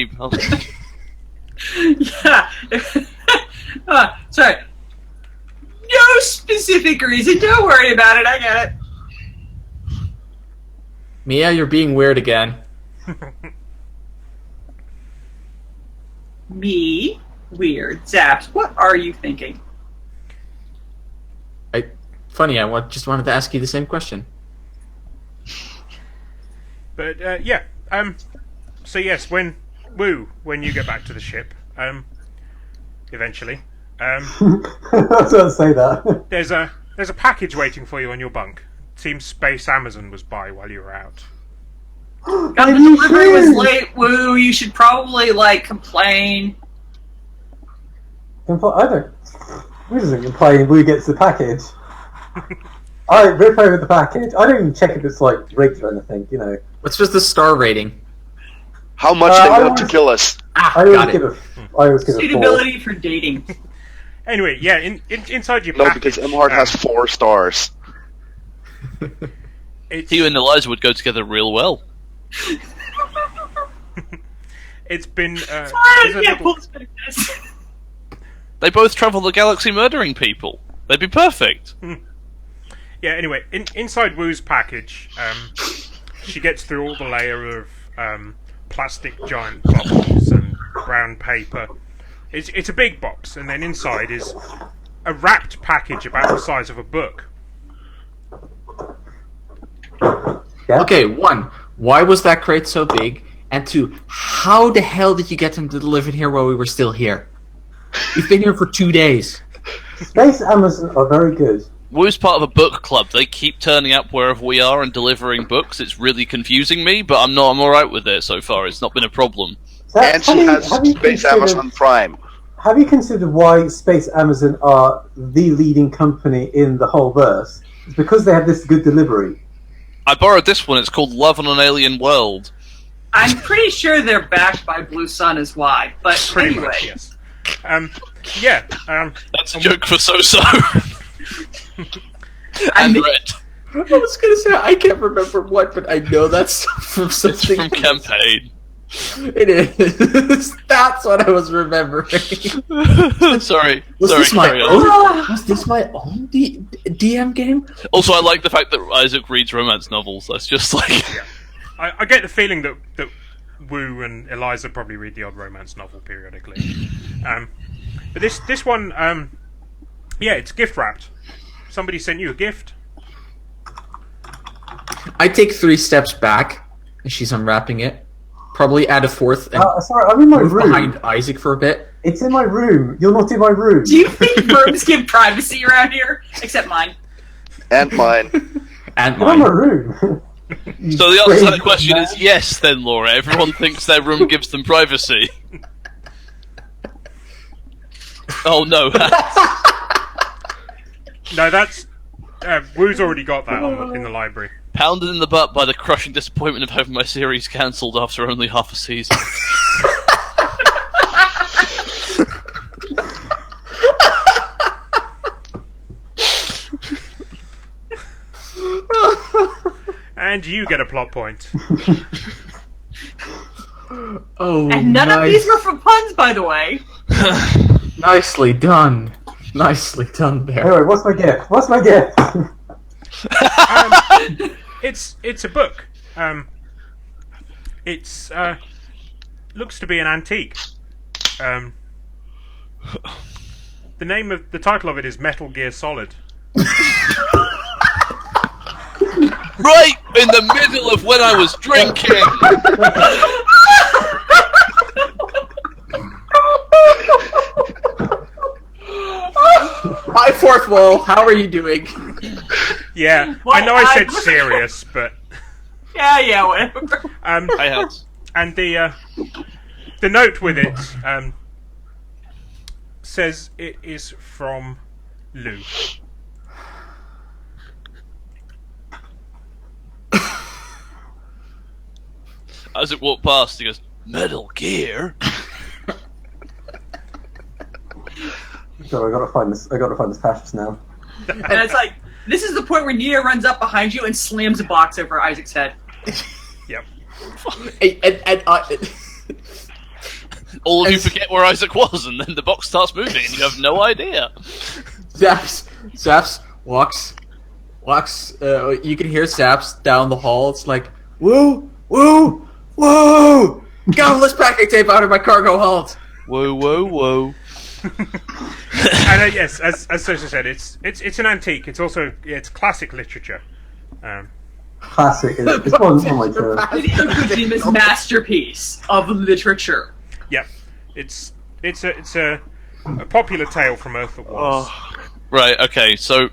Yeah. Sorry. No specific reason. Don't worry about it. I get it. Mia, you're being weird again. Me? Weird. Zaps, what are you thinking? Funny, just wanted to ask you the same question. But yeah. So yes, when you get back to the ship, eventually, I was going to say that. there's a package waiting for you on your bunk. Seems Space Amazon was by while you were out. God, the delivery was late. Woo, you should probably complain. I don't. Who doesn't complain? Who gets the package? I rip over the package. I don't even check if it's rigged or anything. What's just the star rating? How much they want to kill us? I always give a 4. Suitability for dating. Anyway, yeah, inside your No, package, because Emhart has 4 stars. You and Eliza would go together real well. it's been They both travel the galaxy murdering people. They'd be perfect. Yeah, anyway, inside Woo's package, she gets through all the layer of plastic giant bubbles and brown paper. It's a big box, and then inside is a wrapped package about the size of a book. Yeah. Okay, 1, why was that crate so big? And 2, how the hell did you get them to deliver it here while we were still here? We've been here for 2 days. Space Amazon are very good. Woo's part of a book club. They keep turning up wherever we are and delivering books. It's really confusing me, but I'm alright with it so far. It's not been a problem. And she has Space Amazon Prime. Have you considered why Space Amazon are the leading company in the whole verse? It's because they have this good delivery. I borrowed this one. It's called Love on an Alien World. I'm pretty sure they're backed by Blue Sun is why. But Pretty anyway. much, yes. Yeah. That's a joke for So-So. I'm- and Red. I was gonna say, I can't remember what, but I know that's from It's something. from Campaign. It is. That's what I was remembering. Sorry. Was Sorry, this my carry on. own? Was this my own DM game? Also, I like the fact that Isaac reads romance novels. That's just I get the feeling that Woo and Eliza probably read the odd romance novel periodically. But this one, yeah, it's gift wrapped. Somebody sent you a gift. I take 3 steps back as she's unwrapping it. Probably add a 4th and Sorry, I'm in my move room. behind Isaac for a bit. It's in my room. You're not in my room. Do you think rooms give privacy around here? Except mine. And mine. And You're in my mine. room. So the answer to that question is yes, then, Laura. Everyone thinks their room gives them privacy. Oh, no. No, that's Woo's already got that in the library. Pounded in the butt by the crushing disappointment of having my series cancelled after only half a season. And you get a plot point. Oh, And none of these were for puns, by the way. Nicely done. Nicely done there. Anyway, what's my gift? What's my gift? It's a book. It's looks to be an antique. The title of it is Metal Gear Solid. Right in the middle of when I was drinking! Hi, Fourth Wall. How are you doing? Yeah, Well, I know I said I- serious, but Yeah, whatever. I had. And the note with it says it is from Lou. As it walked past, he goes, Metal Gear? So I gotta find this passage now. And it's like, this is the point where Nia runs up behind you and slams a box over Isaac's head. Yep. All of you forget where Isaac was, and then the box starts moving, and you have no idea. Zaps walks. You can hear Zaps down the hall. It's like, woo, woo, woo! Godless packing tape out of my cargo hold. Whoa, whoa, whoa. And yes, as Sosa said, it's an antique. It's also classic literature. Classic. It's one like the. Hideo Kojima's masterpiece of literature. Yep, it's a popular tale from Earth that was. Right. Okay. So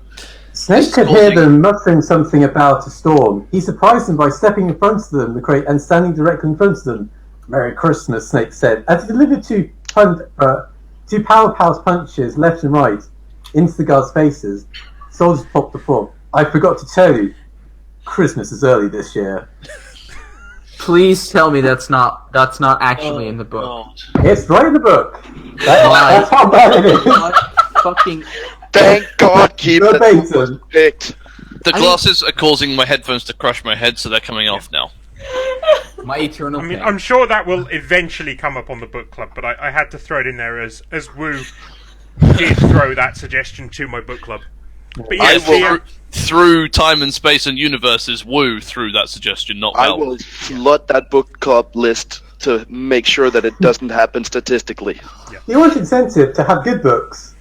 Snake could hear them muttering something about a storm. He surprised them by stepping in front of them, the crate, and standing directly in front of them. "Merry Christmas," Snake said, as he delivered two powerhouse punches left and right into the guards' faces. Soldiers popped the floor. "I forgot to tell you, Christmas is early this year." Please tell me that's not actually in the book. God. It's right in the book. That's how bad it is. Fucking. Thank God, keep it Verbatim. picked. The glasses are causing my headphones to crush my head, so they're coming off now. My eternal I mean, pain. I'm sure that will eventually come up on the book club, but I had to throw it in there as Wu did throw that suggestion to my book club. But yes, through time and space and universes, Wu threw that suggestion, not I Mel. will flood that book club list to make sure that it doesn't happen statistically. You want incentive to have good books.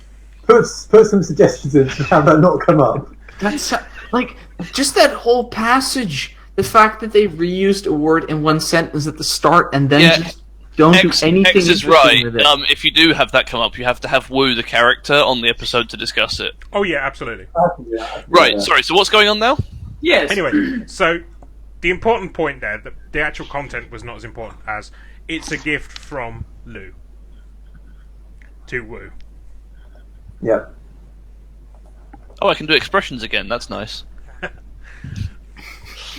Put some suggestions in to have that not come up. That's like just that whole passage. The fact that they reused a word in one sentence at the start and then just don't do anything. X is interesting right. with it. If you do have that come up, you have to have Wu, the character, on the episode to discuss it. Oh yeah, absolutely. Right. Sorry. So what's going on now? Yes. Anyway, so the important point there, the actual content was not as important as it's a gift from Lou to Wu. Yeah. Oh, I can do expressions again. That's nice.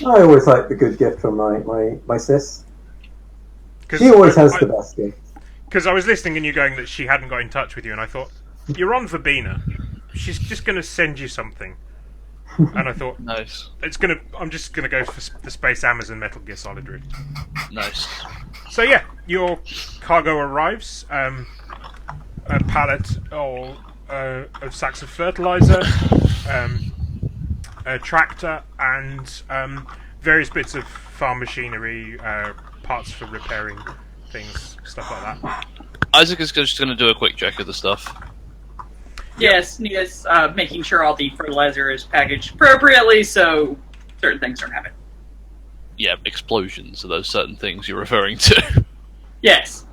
I always like the good gift from my sis. 'Cause She always has the best gift. Because I was listening and you going that she hadn't got in touch with you, and I thought, you're on Verbena. She's just going to send you something. And I thought, Nice. I'm just going to go for the Space Amazon Metal Gear Solid route. Nice. So yeah, your cargo arrives. A pallet of sacks of fertilizer, a tractor, and various bits of farm machinery, parts for repairing things, stuff like that. Isaac is just going to do a quick check of the stuff. Yes, Nia's making sure all the fertilizer is packaged appropriately so certain things don't happen. Yeah, explosions are those certain things you're referring to. Yes.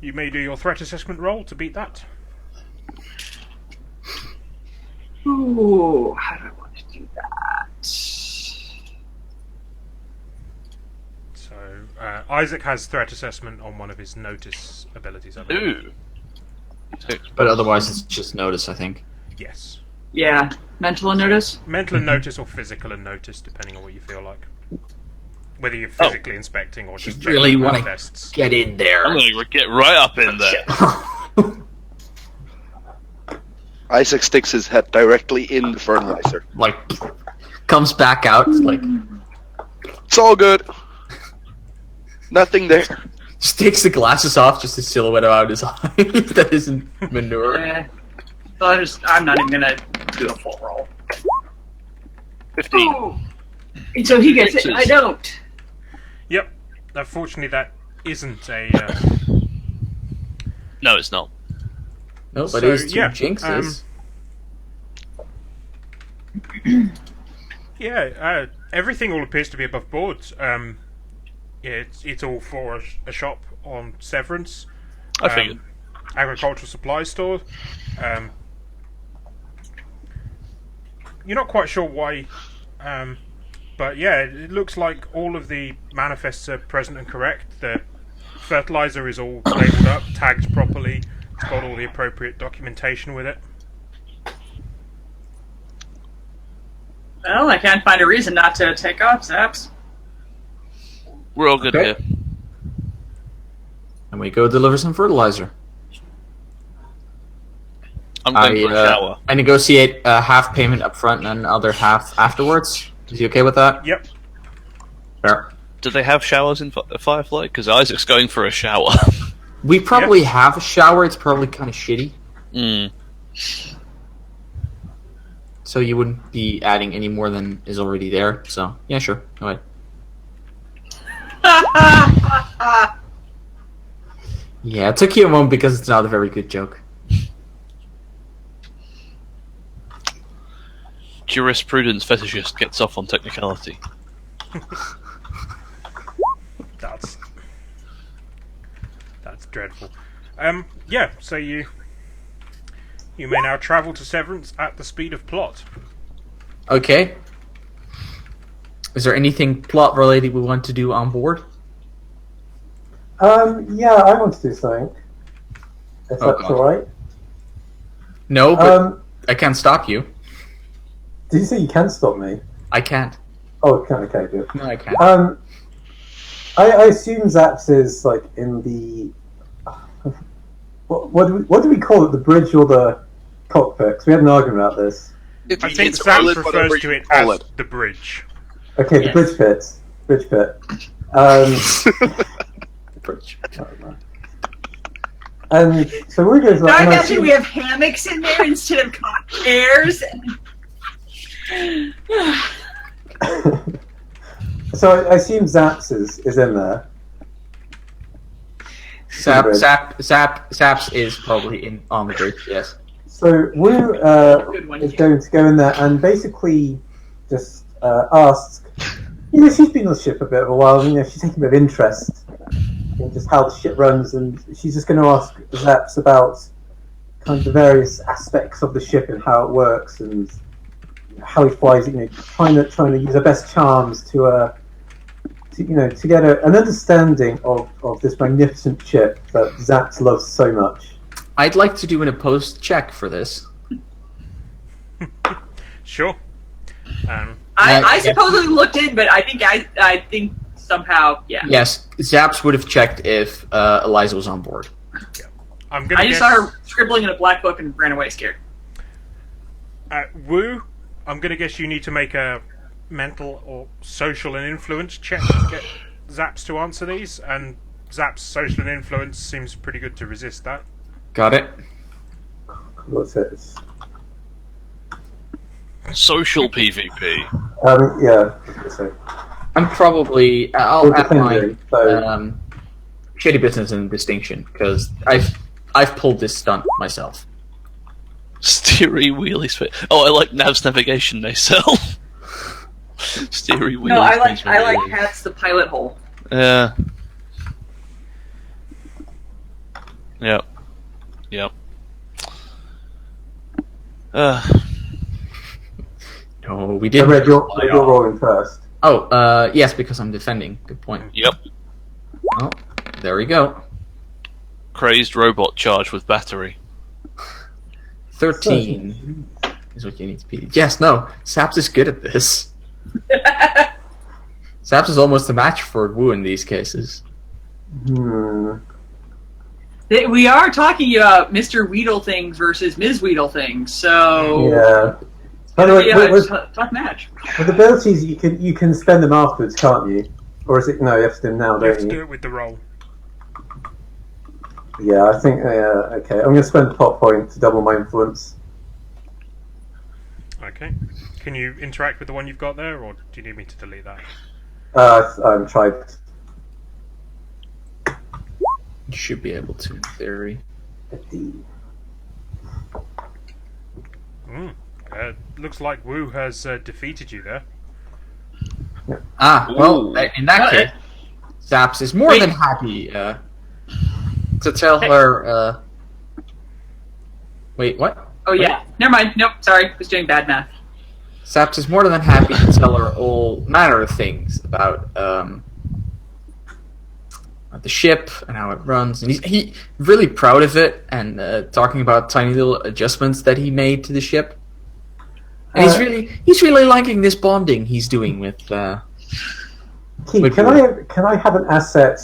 You may do your threat assessment roll to beat that. Ooh, how do I want to do that? So Isaac has threat assessment on one of his notice abilities, I believe. Ooh. But otherwise, it's just notice, I think. Yes. Yeah. Mental and notice? Mental and notice or physical and notice, depending on what you feel like. Whether you're physically inspecting or just checking Really out want to tests. get in there. I'm going to get right up in there. Isaac sticks his head directly in the fertilizer. Like, comes back out, like, It's all good. Nothing there. just takes the glasses off, just a silhouette out his eye that isn't manure. So I'm not even gonna do a full roll. 15. Oh. And so he gets it, and I don't. Yep. Unfortunately, that isn't a... No, it's not. No, but So, it is two yeah, jinxes. Everything all appears to be above board. It's all for a shop on Severance. I figured. Agricultural supply store. You're not quite sure why But yeah, it looks like all of the manifests are present and correct. The fertilizer is all labelled up, tagged properly. It's got all the appropriate documentation with it. Well, I can't find a reason not to take off, Zaps. We're all good Okay. here. And we go deliver some fertilizer. I'm going for a shower. I negotiate half payment up front and other half afterwards. Is he okay with that? Yep. Fair. Do they have showers in Firefly? Because Isaac's going for a shower. We probably have a shower. It's probably kind of shitty. So you wouldn't be adding any more than is already there. So, yeah, sure. Go ahead. Yeah, it took you a moment because it's not a very good joke. Jurisprudence fetishist gets off on technicality. That's dreadful. Yeah, so you may now travel to Severance at the speed of plot. Okay. Is there anything plot related we want to do on board? Yeah, I want to do something. If Oh, that's God. alright. No, but I can't stop you. Did you say you can stop me? I can't. Oh, okay, good. No, I can't. I assume Zaps is like in the what do we call it? The bridge or the cockpit? 'Cause we had an argument about this. I think It's call Zaps it whatever refers to you it call as it. the bridge. Okay, the Yes. bridge pit. Bridge pit. And so we're going to. Now I imagine we have hammocks in there instead of cot chairs. So I assume Zaps is in there. Zaps is probably on the bridge, yes. So Wu Good one, is yeah. going to go in there and basically just ask. She's been on the ship a bit of a while. She's taking a bit of interest in just how the ship runs, and she's just going to ask Zaps about kind of the various aspects of the ship and how it works and how he flies it. Trying to use her best charms to get an understanding of this magnificent ship that Zaps loves so much. I'd like to do an opposed check for this. Sure. I supposedly looked in, but I think somehow, yeah. Yes, Zaps would have checked if Eliza was on board. I'm gonna I just guess, saw her scribbling in a black book and ran away scared. Wu, I'm gonna guess you need to make a mental or social and influence check to get Zaps to answer these, and Zaps' social and influence seems pretty good to resist that. Got it? What's it? Social PvP. Yeah. So, I'm probably... we're I'll add my defending, so shitty business and distinction, because I've pulled this stunt myself. Steery wheelie spit. Oh, I like Nav's navigation nacelle. Steery wheelie. No, I like Hat's the pilot hole. Yeah. Yep. Yep. No, we I didn't. read you're rolling first. Oh, yes, because I'm defending. Good point. Yep. Oh, there we go. Crazed robot charged with battery. 13 is what you need to be. Yes, no, Zaps is good at this. Zaps is almost a match for Wu in these cases. We are talking about Mr. Weedle things versus Ms. Weedle things, so Yeah. By the way, yeah, with tough match. abilities, you can spend them afterwards, can't you? Or is it no? You have to do them now, You have don't to you? do it with the roll. Yeah, I think. Okay, I'm going to spend a plot point to double my influence. Okay. Can you interact with the one you've got there, or do you need me to delete that? I'm tried. You should be able to, in theory. Looks like Wu has defeated you there. Ah, well, Ooh. in that case, Zaps is more than happy to tell her. Wait, what? Oh yeah, never mind. Nope, sorry, was doing bad math. Zaps is more than happy to tell her all manner of things about the ship and how it runs, and he's really proud of it, and talking about tiny little adjustments that he made to the ship. And he's really liking this bonding he's doing with. Keith, can I have an asset,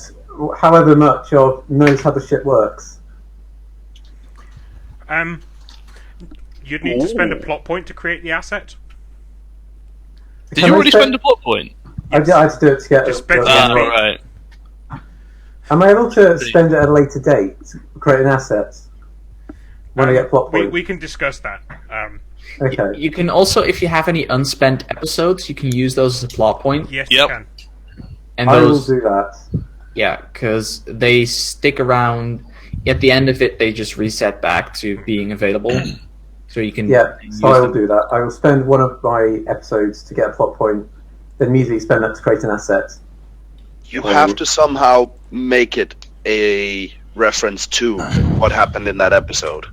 however much of knows how the ship works? You'd need to spend a plot point to create the asset. Did you already spend a plot point? I had to do it to get. Just spend right. Am I able to spend it at a later date to create an asset when I get plot points? We can discuss that. Okay. You can also, if you have any unspent episodes, you can use those as a plot point. Yes, Yep. you can. And I will those, do that. yeah, because they stick around. At the end of it, they just reset back to being available. So you can Yeah, use so I will them. do that. I will spend one of my episodes to get a plot point, then immediately spend that to create an asset. You have to somehow make it a reference to what happened in that episode.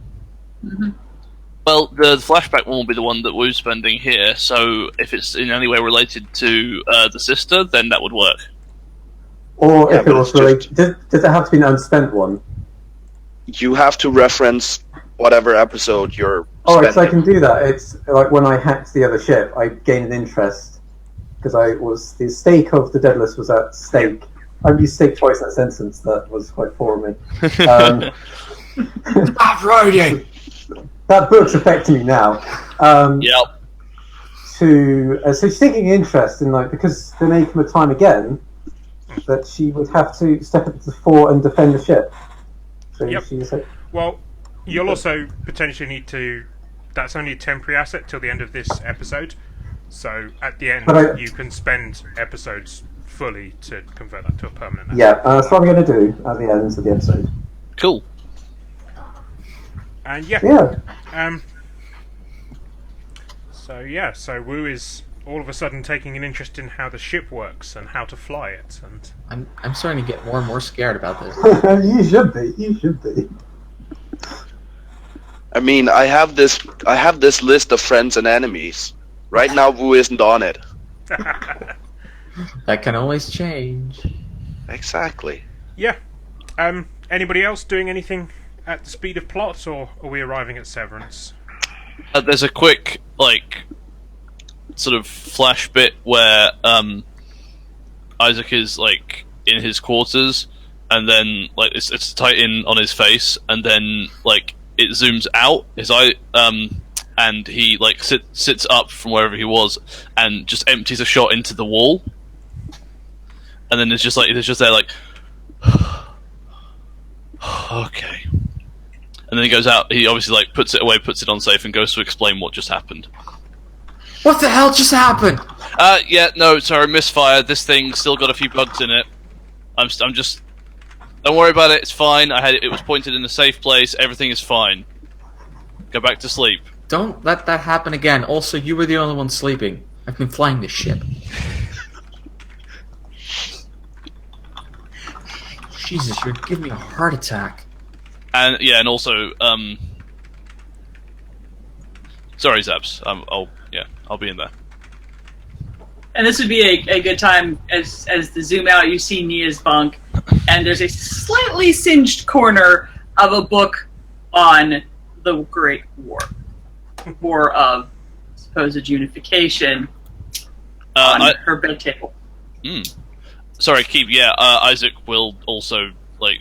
Well, the flashback one will be the one that we're spending here, so if it's in any way related to the sister, then that would work. Or Yeah, if it but was it's related, does it have to be an unspent one? You have to reference whatever episode you're Alright, so I spending. can do that. It's like when I hacked the other ship, I gained an interest because the stake of the Deadless was at stake. I've used stake twice in that sentence. That was quite poor of me. Riding. That book's affecting me now. Yep. So she's taking interest in, like, because there may come a time again that she would have to step up to the fore and defend the ship. So Yep. she's like, Well, you'll also potentially need to. That's only a temporary asset till the end of this episode. So at the end, But you can spend episodes fully to convert that to a permanent asset. yeah, that's what I'm going to do at the end of the episode. Cool. And yeah. Yeah. So Wu is all of a sudden taking an interest in how the ship works and how to fly it, and I'm starting to get more and more scared about this. You should be. You should be. I mean, I have this list of friends and enemies. Right now, Wu isn't on it. That can always change. Exactly. yeah. Anybody else doing anything at the speed of plot, or are we arriving at Severance? There's a quick, sort of flash bit where Isaac is, in his quarters, and then, it's tight in on his face, and then, it zooms out, his eye, and he, sits up from wherever he was, and just empties a shot into the wall. And then it's just there, okay. And then he goes out, he obviously, puts it away, puts it on safe, and goes to explain what just happened. What the hell just happened? Yeah, no, sorry, misfire. This thing's still got a few bugs in it. I'm just... Don't worry about it, it's fine. It was pointed in a safe place, everything is fine. Go back to sleep. Don't let that happen again. Also, you were the only one sleeping. I've been flying this ship. Jesus, you're giving me a heart attack. And, yeah, and also, sorry, Zaps. I'll be in there. And this would be a good time as the zoom out. You see Nia's bunk, and there's a slightly singed corner of a book on the Great War of supposed unification on her bed table. Sorry, Keep. Yeah, Isaac will also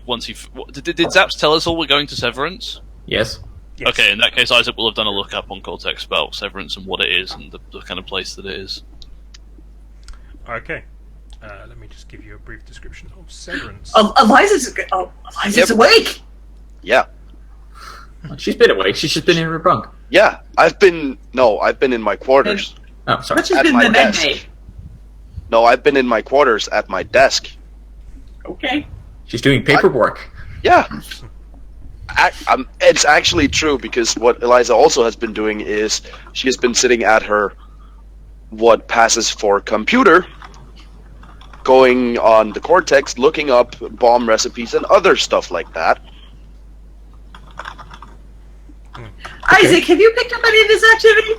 once he. Did Zaps tell us all we're going to Severance? Yes. Yes. Okay, in that case, Isaac will have done a look up on Cortex about Severance and what it is and the kind of place that it is. Okay. Let me just give you a brief description of Severance. Eliza's awake! Yeah. She's been awake. She's just been in her bunk. Yeah. I've been in my quarters. Oh, sorry. Which has At been my the med desk. bay. No, I've been in my quarters at my desk. Okay. She's doing paperwork. Yeah. It's actually true, because what Eliza also has been doing is she has been sitting at her what passes for computer, going on the Cortex, looking up bomb recipes and other stuff like that. Isaac, have you picked up any of this activity?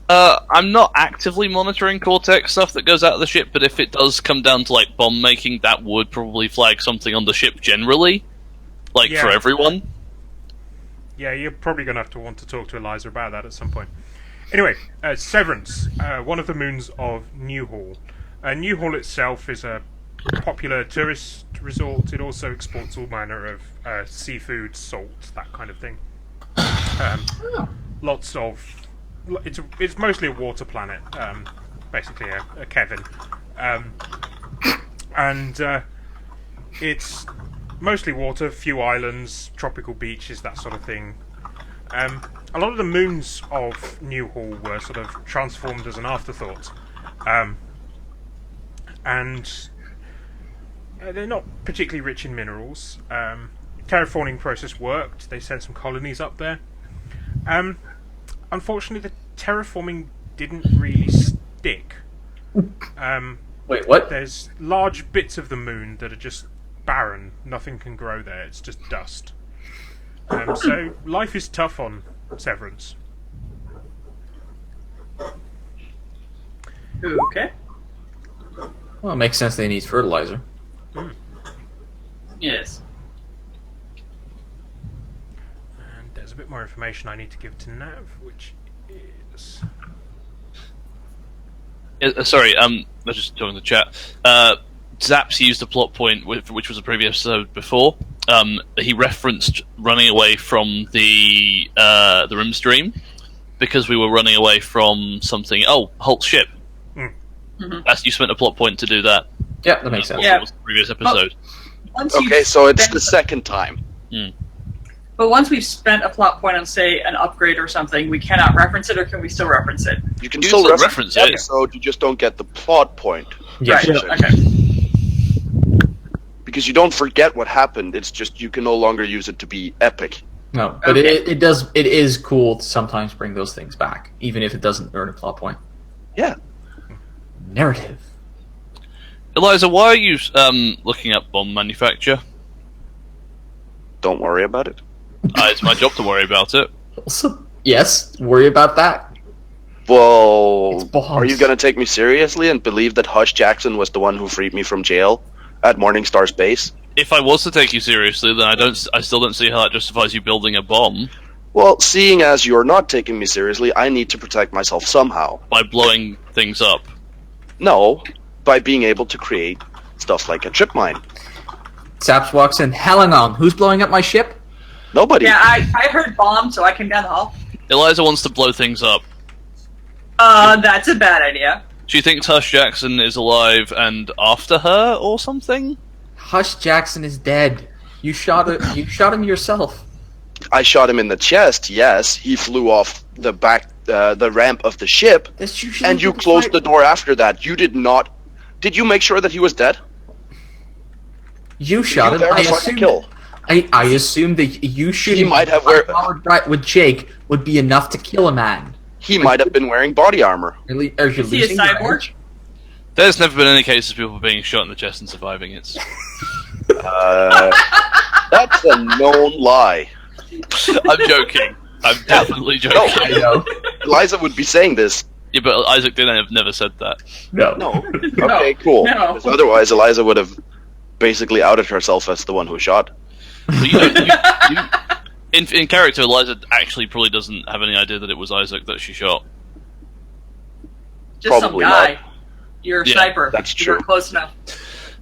I'm not actively monitoring Cortex stuff that goes out of the ship, but if it does come down to like bomb making, that would probably flag something on the ship generally, like Yeah. for everyone. Yeah, you're probably going to have to want to talk to Eliza about that at some point. Anyway, Severance, one of the moons of Newhall. Newhall itself is a popular tourist resort. It also exports all manner of seafood, salt, that kind of thing. Lots of... It's mostly a water planet, basically a Kevin. And it's mostly water, few islands, tropical beaches, that sort of thing. A lot of the moons of Newhall were sort of transformed as an afterthought. And they're not particularly rich in minerals. Terraforming process worked. They sent some colonies up there. Unfortunately, the terraforming didn't really stick. Wait, what? There's large bits of the moon that are just barren. Nothing can grow there. It's just dust. So life is tough on Severance. Okay. Well, it makes sense they need fertilizer. Yes. And there's a bit more information I need to give to Nav, which is... Sorry, I was just talking in the chat. Zaps used a plot point, which was a previous episode before. He referenced running away from the room stream because we were running away from something. Oh, Hulk's ship. Mm-hmm. You spent a plot point to do that. Yeah, that makes sense. Yeah. It was the previous episode. Okay, so it's the second time. But once we've spent a plot point on, say, an upgrade or something, we cannot reference it, or can we still reference it? You can You still still reference reference the it. episode, you just don't get the plot point. Yeah, Right. sure. Okay. Because you don't forget what happened, it's just you can no longer use it to be epic. No, but Okay. it is cool to sometimes bring those things back, even if it doesn't earn a plot point. Yeah. Narrative. Eliza, why are you looking up bomb manufacture? Don't worry about it. It's my job to worry about it. Also, yes, worry about that. Well, It's bombs. are you going to take me seriously and believe that Hush Jackson was the one who freed me from jail at Morningstar's base? If I was to take you seriously, then I still don't see how that justifies you building a bomb Well, seeing as you're not taking me seriously, I need to protect myself somehow. by blowing things up. No, by being able to create stuff like a trip mine. Zaps walks in. Hang on, who's blowing up my ship? Nobody. Yeah, I heard bomb, so I came down the hall. Eliza wants to blow things up. That's a bad idea. She thinks Hush Jackson is alive and after her or something? Hush Jackson is dead. You shot it. You shot him yourself. I shot him in the chest, yes. He flew off the the ramp of the ship, That's usually and you what closed fight- the door after that. You did not... Did you make sure that he was dead? You shot him. There I was like a assumed. kill. I assumed that you shooting might have with Jake would be enough to kill a man. He might have been wearing body armor. Are you Is he a losing your cyborg? edge? There's never been any cases of people being shot in the chest and surviving. It's That's a known lie. I'm joking. I'm definitely joking. I know. Eliza would be saying this. Yeah, but Isaac didn't have never said that. No. No. Okay, cool. No. 'Cause otherwise, Eliza would have basically outed herself as the one who shot. But in character, Eliza actually probably doesn't have any idea that it was Isaac that she shot. Just Probably some guy. not. You're a Yeah, sniper. that's You were true. close enough.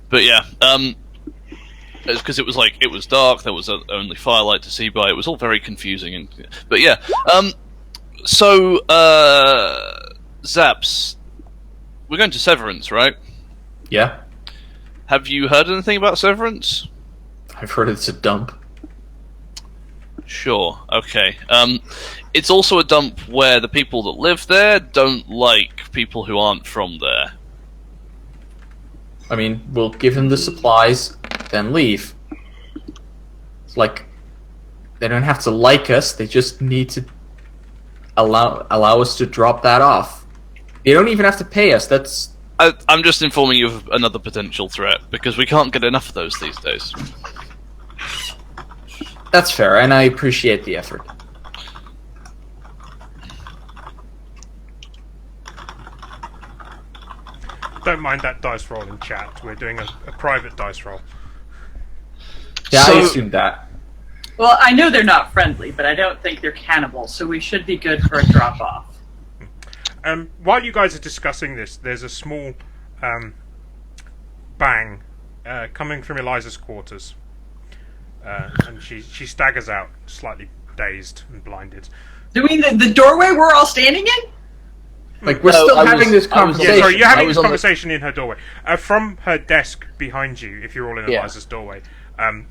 But yeah, it's because it was dark. There was only firelight to see by. It was all very confusing. But yeah, so Zaps, we're going to Severance, right? Yeah, Have you heard anything about Severance? I've heard it's a dump. Sure. Okay. It's also a dump where the people that live there don't like people who aren't from there. I mean, we'll give him the supplies, then leave. It's like they don't have to like us; they just need to allow us to drop that off. They don't even have to pay us. That's I'm just informing you of another potential threat because we can't get enough of those these days. fair, and I appreciate the effort. Don't mind that dice roll in chat. We're doing a private dice roll. Yeah, So- I assumed that. Well, I know they're not friendly, but I don't think they're cannibals, so we should be good for a drop-off. While you guys are discussing this, there's a small bang coming from Eliza's quarters. And she staggers out, slightly dazed and blinded. Do you mean the doorway we're all standing in? Like, we're No, still I having was- this I was- Yeah, conversation. sorry, you're I having was this on the- conversation in her doorway. From her desk behind you, if you're all in Yeah. Eliza's doorway,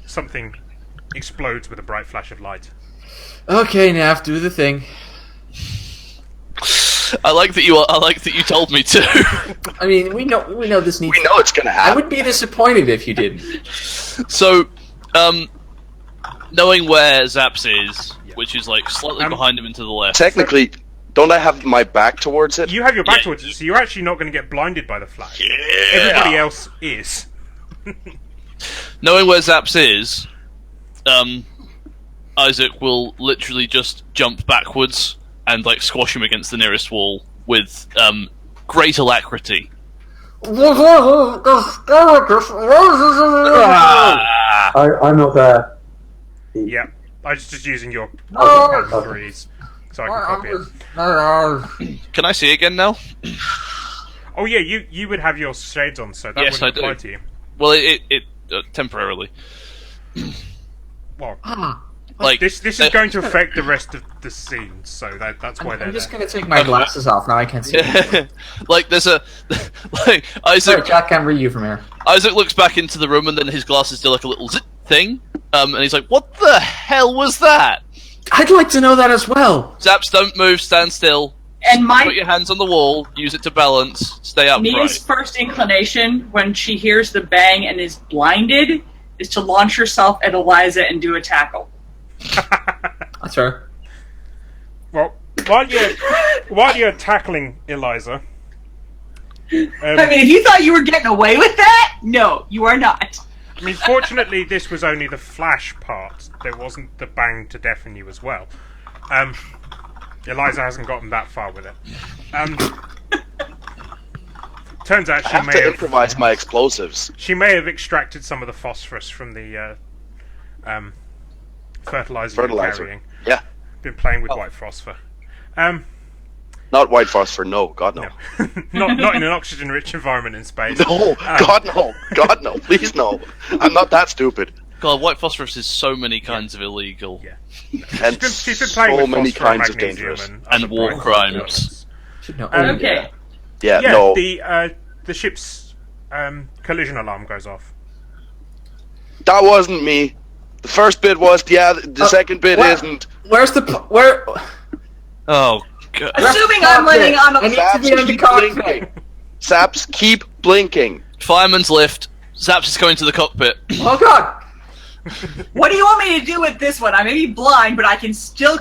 something explodes with a bright flash of light. Okay, Nav, do the thing. I like that you told me to. I mean, we know this needs. We know it's gonna I happen. would be disappointed if you didn't. So, knowing where Zaps is, which is like slightly behind him and to the left. Technically, don't I have my back towards it? You have your back Yeah. towards it, so you're actually not going to get blinded by the flash. Yeah. Everybody else is. Knowing where Zaps is, Isaac will literally just jump backwards and like squash him against the nearest wall with great alacrity. I'm not there. Yeah, I was just using your Oh. threes, so I can copy it. Can I see again now? Oh yeah, you would have your shades on, so that Yes, wouldn't I do. apply to you. Well, it temporarily. Well, Like this is going to affect the rest of the scene, so that's why they're I'm just there. gonna take my glasses off now. I can't see. like there's a like Sorry, Isaac. Jack, can't read you from here. Isaac looks back into the room and then his glasses do like a little zit thing, and he's like, "What the hell was that?" I'd like to know that as well. Zaps, don't move, stand still. And Put your hands on the wall, use it to balance, stay upright. Nia's first inclination when she hears the bang and is blinded is to launch herself at Eliza and do a tackle. That's fair. Well, while you're tackling Eliza, I mean, if you thought you were getting away with that, no, you are not. I mean, fortunately, this was only the flash part. There wasn't the bang to deafen you as well. Eliza hasn't gotten that far with it. Turns out I have to improvise my explosives. she may have extracted some of the phosphorus from the fertilizer you're Fertilizer. carrying. Yeah. Been playing with white phosphor. Not white phosphor, no. God, no. Not in an oxygen-rich environment in space. No. God, no. God, no. Please, no. I'm not that stupid. God, white phosphorus is so many kinds of illegal Yeah. And She's been playing so with many phosphor and kinds of magnesium dangerous. and other war bright crimes. elements. Should know. Okay. Yeah, Yeah, no. the ship's collision alarm goes off. That wasn't me. The first bit was, the second bit what? isn't. Where's the where? Oh god. Assuming I'm landing on I a... need to Zaps, be on the keep cockpit. blinking. Zaps, keep blinking. Fireman's lift. Zaps is going to the cockpit. Oh god! What do you want me to do with this one? I may be blind, but I can still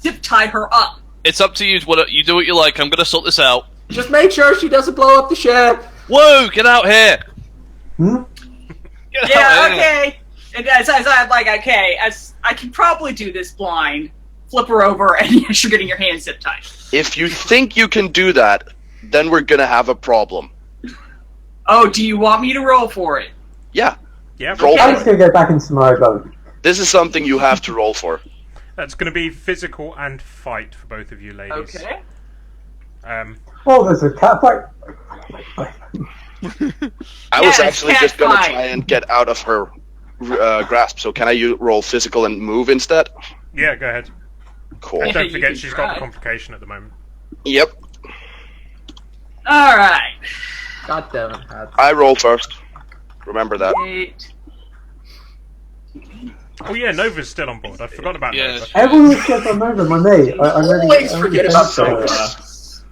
zip tie her up. It's up to you. You do what you like. I'm going to sort this out. Just make sure she doesn't blow up the ship. Whoa! Get out here! Hmm? Get Yeah, out here. okay. And as I'm like, okay, as I can probably do this blind. Flip her over, and yes, you're getting your hands zip tied. If you think you can do that, then we're gonna have a problem. Oh, do you want me to roll for it? Yeah. Yeah, Roll I'm for just it. gonna go back into my boat. This is something you have to roll for. that's going to be physical and fight for both of you ladies. Okay. Oh, there's a cat fight. I was Yes, actually cat just gonna fight. try and get out of her grasp, so can I roll physical and move instead? Yeah, go ahead. Cool. And don't you forget can she's got try. the complication at the moment. Yep. All right. God damn it. I roll first. Remember that. 8. Oh yeah, Nova's still on board. I forgot about Yeah. Nova. Everyone gets on over my mate. I really Always I forget really about think Nova. so.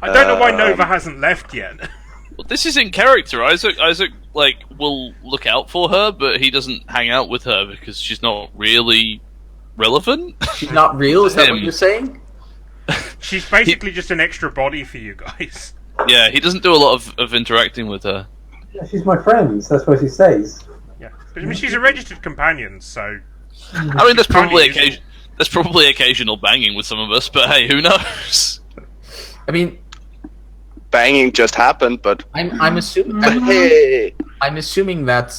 I don't know why Nova hasn't left yet. Well, this is in character. Isaac, like, will look out for her, but he doesn't hang out with her because she's not really relevant. She's not real. Is that what Him. you're saying? She's basically just an extra body for you guys. Yeah, he doesn't do a lot of interacting with her. Yeah, she's my friend. That's what she says. Yeah, I mean she's a registered companion, so I mean, there's Can't probably use it. there's probably occasional banging with some of us, but hey, who knows? I mean, banging just happened, but I'm assuming. hey, I'm assuming that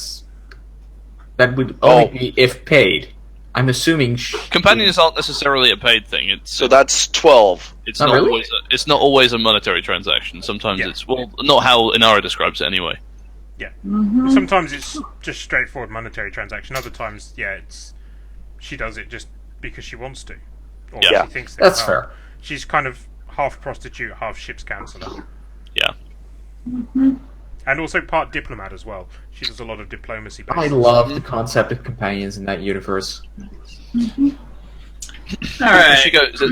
would only be if paid. I'm assuming. Companions aren't necessarily a paid thing. so that's 12. It's Oh, not really? always. It's not always a monetary transaction. Sometimes Yeah. it's not how Inara describes it anyway. Yeah. Mm-hmm. Sometimes it's just straightforward monetary transaction. Other times, she does it just because she wants to, or Yeah. she thinks That's are. fair. She's kind of half prostitute, half ship's counselor, Yeah. and also part diplomat as well. She does a lot of diplomacy. I love the concept of companions in that universe. All right.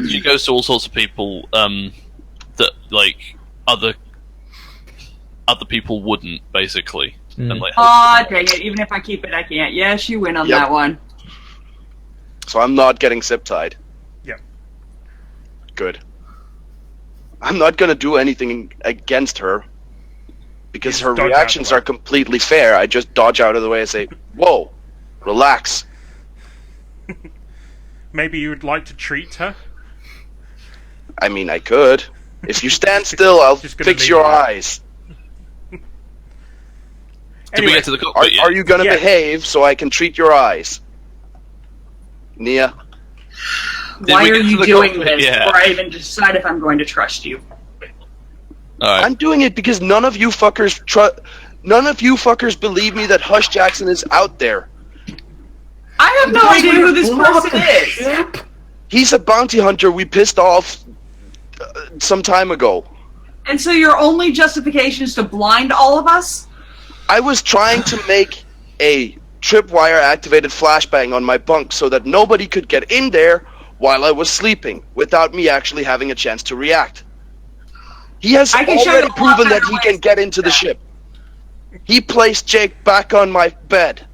She goes to all sorts of people that like other people wouldn't, basically. And like, Aw, dang it. Even if I keep it, I can't. Yes, you win on Yep. that one. So I'm not getting zip tied. Yeah. Good. I'm not gonna do anything against her because You her just dodge out reactions the way. are completely fair. I just dodge out of the way and say, "Whoa, relax." Maybe you would like to treat her. I mean, I could. If you stand still, I'll Just gonna fix leave your her. eyes. did Anyway, we get to the cockpit yet? Are you gonna Yeah. behave so I can treat your eyes, Nia? Did Why we are get to you the doing cockpit? this Yeah. before I even decide if I'm going to trust you? All right. I'm doing it because none of you fuckers believe me that Hush Jackson is out there. I have no idea who this person is. He's a bounty hunter we pissed off some time ago. And so your only justification is to blind all of us? I was trying to make a tripwire activated flashbang on my bunk so that nobody could get in there while I was sleeping without me actually having a chance to react. He has I can show you already a lot proven that better he ways can to get do into the that. ship. He placed Jake back on my bed.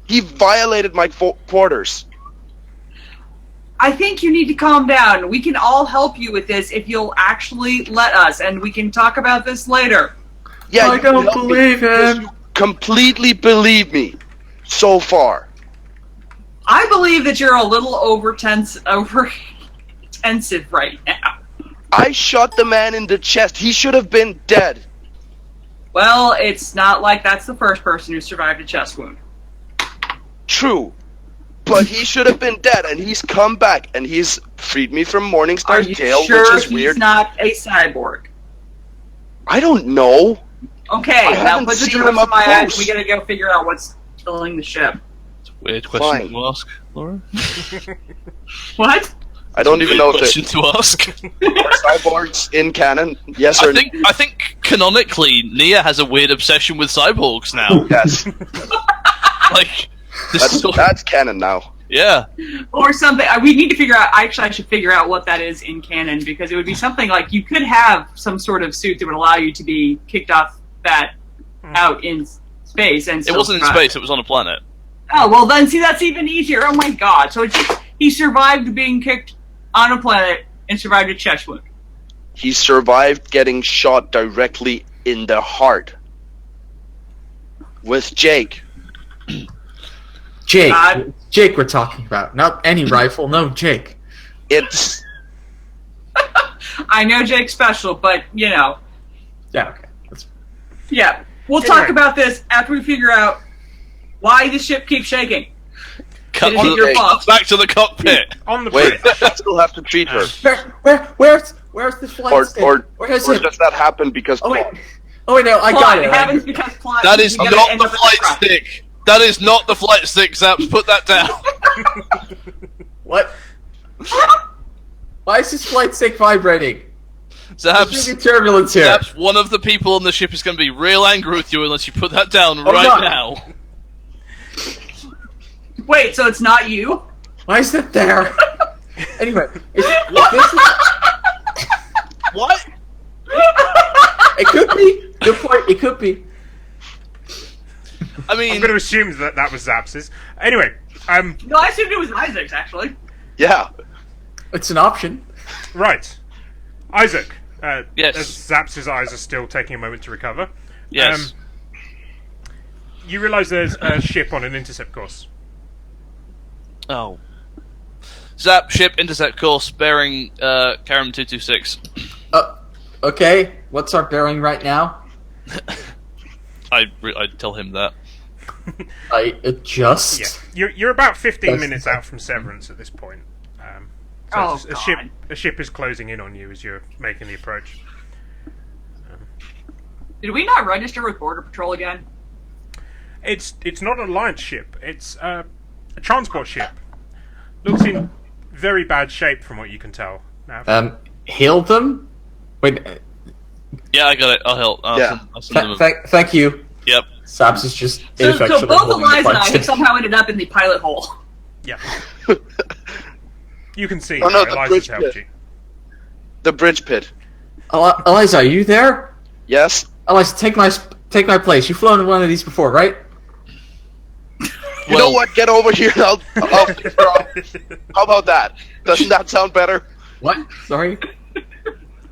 He violated my quarters. I think you need to calm down. We can all help you with this if you'll actually let us, and we can talk about this later. Yeah, I you can don't help me believe because him. you completely believe me so far. I believe that you're a little over-tensive right now. I shot the man in the chest. He should have been dead. Well, it's not like that's the first person who survived a chest wound. True. But he should have been dead, and he's come back, and he's freed me from Are Morningstar's you jail, sure which is he's weird. not a cyborg? I don't know. Okay, I now haven't put the seen drugs him in up my eyes. close. We gotta go figure out what's killing the ship. Weird question Fine. to ask, Laura. What? I don't even know if question to ask. there are cyborgs in canon. Yes or I think canonically, Nia has a weird obsession with cyborgs now. no? Yes. Like, this That's canon now. yeah. Or something. We need to figure out. Actually, I should figure out what that is in canon, because it would be something like you could have some sort of suit that would allow you to be kicked off that out in space. And It still wasn't in survive. space; it was on a planet. Oh, well then, see, that's even easier. Oh my god. So he survived being kicked on a planet and survived a chest wound. He survived getting shot directly in the heart with Jake. Jake. God. Jake we're talking about. Not any rifle, no, Jake. It's I know Jake's special, but, you know. Yeah, okay. That's Yeah. We'll Anyway. talk about this after we figure out why the ship keeps shaking. Cut It is your fault. back to the cockpit. On the wait. bridge. I still have to treat her, where's the flight stick? Where is or it? does that happen because? Oh wait. Oh wait, no, I Plot. got it. It happens because plot. That is you gotta not end the up at flight front. stick. That is not the flight stick, Zaps. Put that down. What? Why is this flight stick vibrating? There's Zaps, really turbulence here. Zaps, one of the people on the ship is going to be real angry with you unless you put that down Oh, right no. now. Wait, so it's not you? Why is it there? Anyway, this is, What? it could be. Good point. It could be. I mean, I'm going to assume that was Zaps's. Anyway, No, I assumed it was Isaac's, actually. Yeah. It's an option. right. Isaac. Yes. As Zaps's eyes are still taking a moment to recover. yes. You realise there's a ship on an intercept course. Oh. Zap, ship, intercept course, bearing Karam 226. Okay. What's our bearing right now? I'd tell him that. I adjust. Yeah, you're about 15 That's- minutes out from Severance at this point. Oh, A ship is closing in on you as you're making the approach. Did we not register with Border Patrol again? It's not an alliance ship. It's a transport ship. Looks in very bad shape from what you can tell. Now, Hail them? Wait, Yeah, I got it. I'll help. Yeah. I'll send them. thank you. Yep. Saps is just So ineffectually both holding the Eliza and I punch. have somehow ended up in the pilot hole. yeah. You can see Oh, no, how the Eliza's bridge helped pit. you. The bridge pit. Eliza, are you there? Yes? Eliza, take my place. You've flown in one of these before, right? You know what? Get over here and I'll figure out. How about that? Doesn't that sound better? What? Sorry?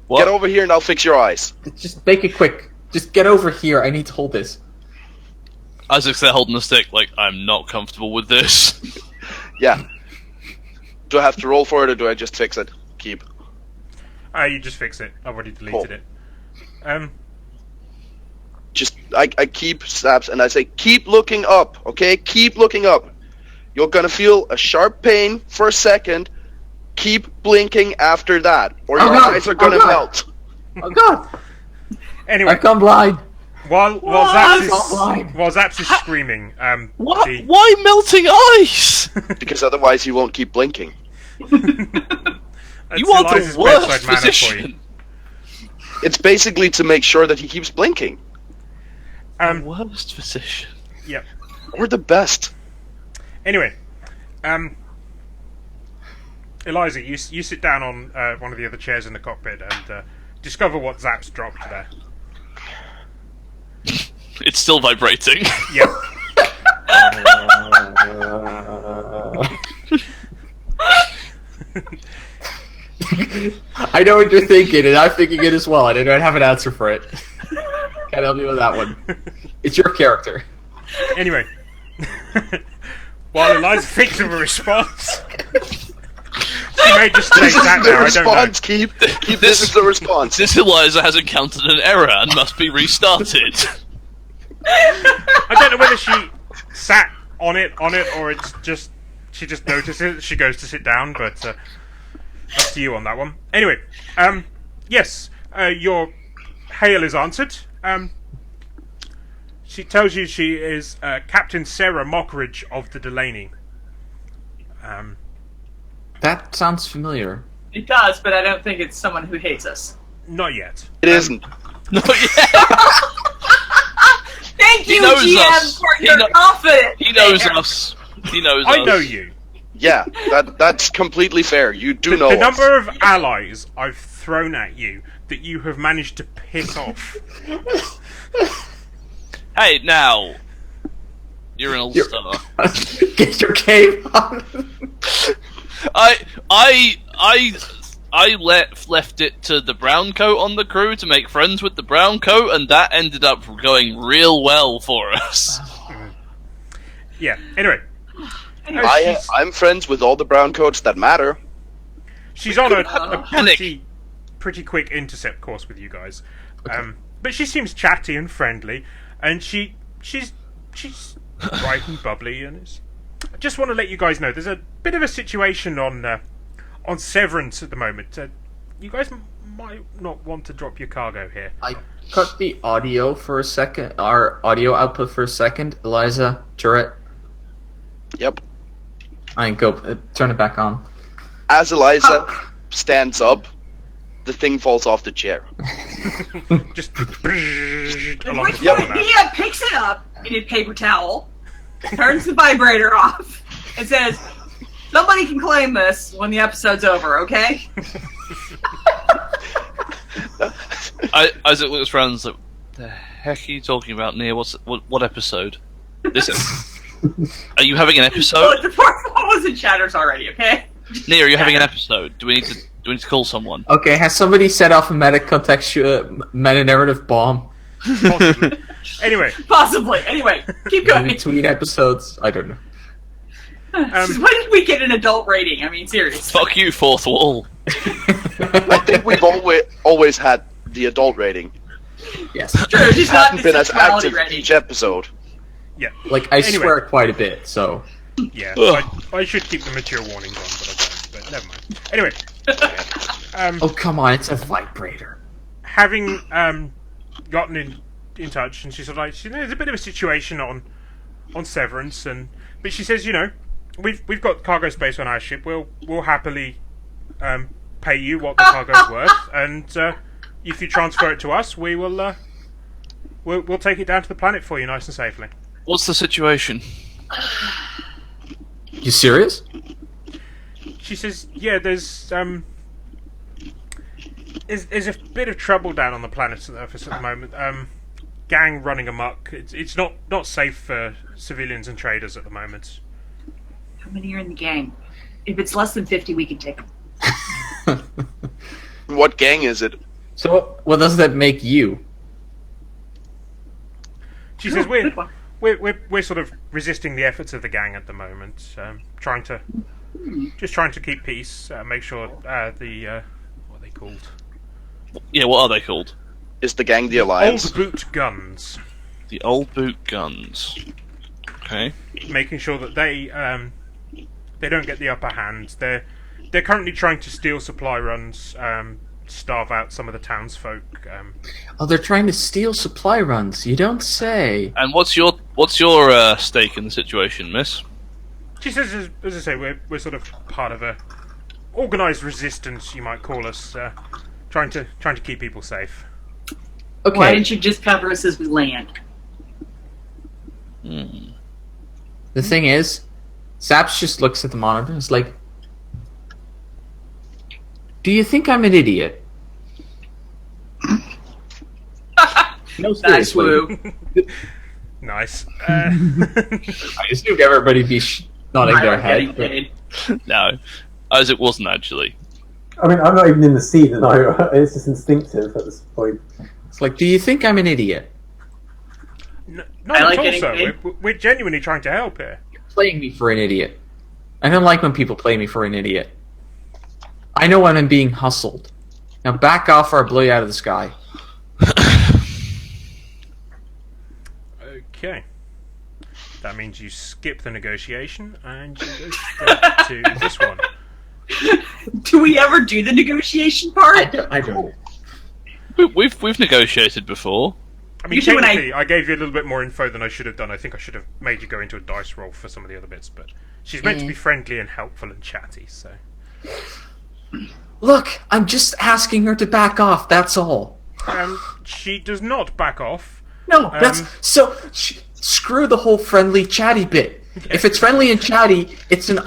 What? Get over here and I'll fix your eyes. Just make it quick. Just get over here. I need to hold this. Isaac's there holding the stick, like, I'm not comfortable with this. Yeah. Do I have to roll for it or do I just fix it? Keep. You just fix it. I've already deleted it. I keep Zaps and I say, keep looking up, okay? Keep looking up. You're gonna feel a sharp pain for a second. Keep blinking after that, or your God. eyes are gonna Oh, God. melt. Oh God! Anyway, I've gone blind. while I'm Zaps blind. is screaming, What? the- Why melting ice? Because otherwise you won't keep blinking. that's You are Eliza's the worst bedside manner for you. physician. It's basically to make sure that he keeps blinking. Worst physician. Yep. We're the best. Anyway, Eliza, you sit down on one of the other chairs in the cockpit and discover what Zaps dropped there. It's still vibrating. Yep. I know what you're thinking, and I'm thinking it as well, and I don't have an answer for it. Can't help you with that one. It's your character. Anyway, while Eliza thinks of a response, she may just take This is that the now. I don't know. response. Keep this is the response. This Eliza has encountered an error and must be restarted. I don't know whether she sat on it, or it's just she just notices it. She goes to sit down, but up to you on that one. Anyway, yes, your hail is answered. She tells you she is Captain Sarah Mockridge of the Delaney. That sounds familiar. It does, but I don't think it's someone who hates us. Not yet. It isn't. No, yeah. Thank He you, knows GM, us. for He your kno- confidence. He knows there. us. He knows I us. know you. Yeah, that's completely fair. You do know The us. number of allies I've thrown at you that you have managed to piss off. Hey, now. You're an all-star. Get your game on. I left it to the brown coat on the crew to make friends with the brown coat, and that ended up going real well for us. Yeah. Anyway, I'm friends with all the brown coats that matter. she's on a Panic. pretty quick intercept course with you guys, but she seems chatty and friendly, and she's bright and bubbly, and I just want to let you guys know there's a bit of a situation on Severance at the moment. You guys might not want to drop your cargo here. I cut the audio for a second, our audio output for a second. Eliza, turret. Yep. I go turn it back on. As Eliza stands up, the thing falls off the chair. Just along the Yep. floor now. Mia picks it up in a paper towel, turns the vibrator off, and says, "Somebody can claim this when the episode's over, okay?" Isaac looks around and is like, the heck are you talking about, Nia? What episode? This Are you having an episode? Look, the fourth one was in shatters already, okay? Nia, are you having an episode? Do we need to call someone? Okay, has somebody set off a meta-narrative bomb Anyway, Possibly. Anyway, keep in going. between episodes? I don't know. When did we get an adult rating? I mean, seriously. Fuck you, fourth wall. I think we've always had the adult rating. Yes. True, she's not Hasn't been as sexuality active ready. each episode. Yeah. Like, I Anyway. swear quite a bit, so... Yeah. Ugh. I should keep the mature warnings on, but I don't. But never mind. Anyway. Oh, come on, it's a vibrator. Having gotten in touch, and she's sort of like, there's a bit of a situation on Severance, but she says, we've got cargo space on our ship. We'll happily pay you what the cargo's worth, and if you transfer it to us, we'll take it down to the planet for you, nice and safely. What's the situation? You serious? She says, yeah, there's a bit of trouble down on the planet's surface at the moment. Gang running amok. It's not safe for civilians and traders at the moment. How many are in the gang? If it's less than 50, we can take them. What gang is it? So, what does that make you? She says Good one. we're sort of resisting the efforts of the gang at the moment, trying to keep peace, make sure what are they called? Yeah, what are they called? Is the gang the Alliance? Old boot guns. The old boot guns. Okay. Making sure that they don't get the upper hand. They're currently trying to steal supply runs, starve out some of the townsfolk. Oh, they're trying to steal supply runs. You don't say. And what's your stake in the situation, miss? She says, as I say, we're sort of part of a organised resistance, you might call us, trying to keep people safe. Okay. Why didn't you just cover us as we land? The thing is, Zaps just looks at the monitor and is like, do you think I'm an idiot? No, Nice seriously. woo. Nice. I assumed everybody be nodding I their am getting head. paid. No, as it wasn't actually. I mean, I'm not even in the scene, and it's just instinctive at this point. It's like, do you think I'm an idiot? Not I like at all, getting sir. paid. We're genuinely trying to help here. Playing me for an idiot. I don't like when people play me for an idiot. I know when I'm being hustled. Now back off or I'll blow you out of the sky. Okay. That means you skip the negotiation and you go straight to this one. Do we ever do the negotiation part? I don't. We've negotiated before. I mean, Usually when technically, I gave you a little bit more info than I should have done. I think I should have made you go into a dice roll for some of the other bits, but she's meant to be friendly and helpful and chatty, so... Look, I'm just asking her to back off, that's all. She does not back off. No, that's... So, screw the whole friendly chatty bit. If it's friendly and chatty, it's an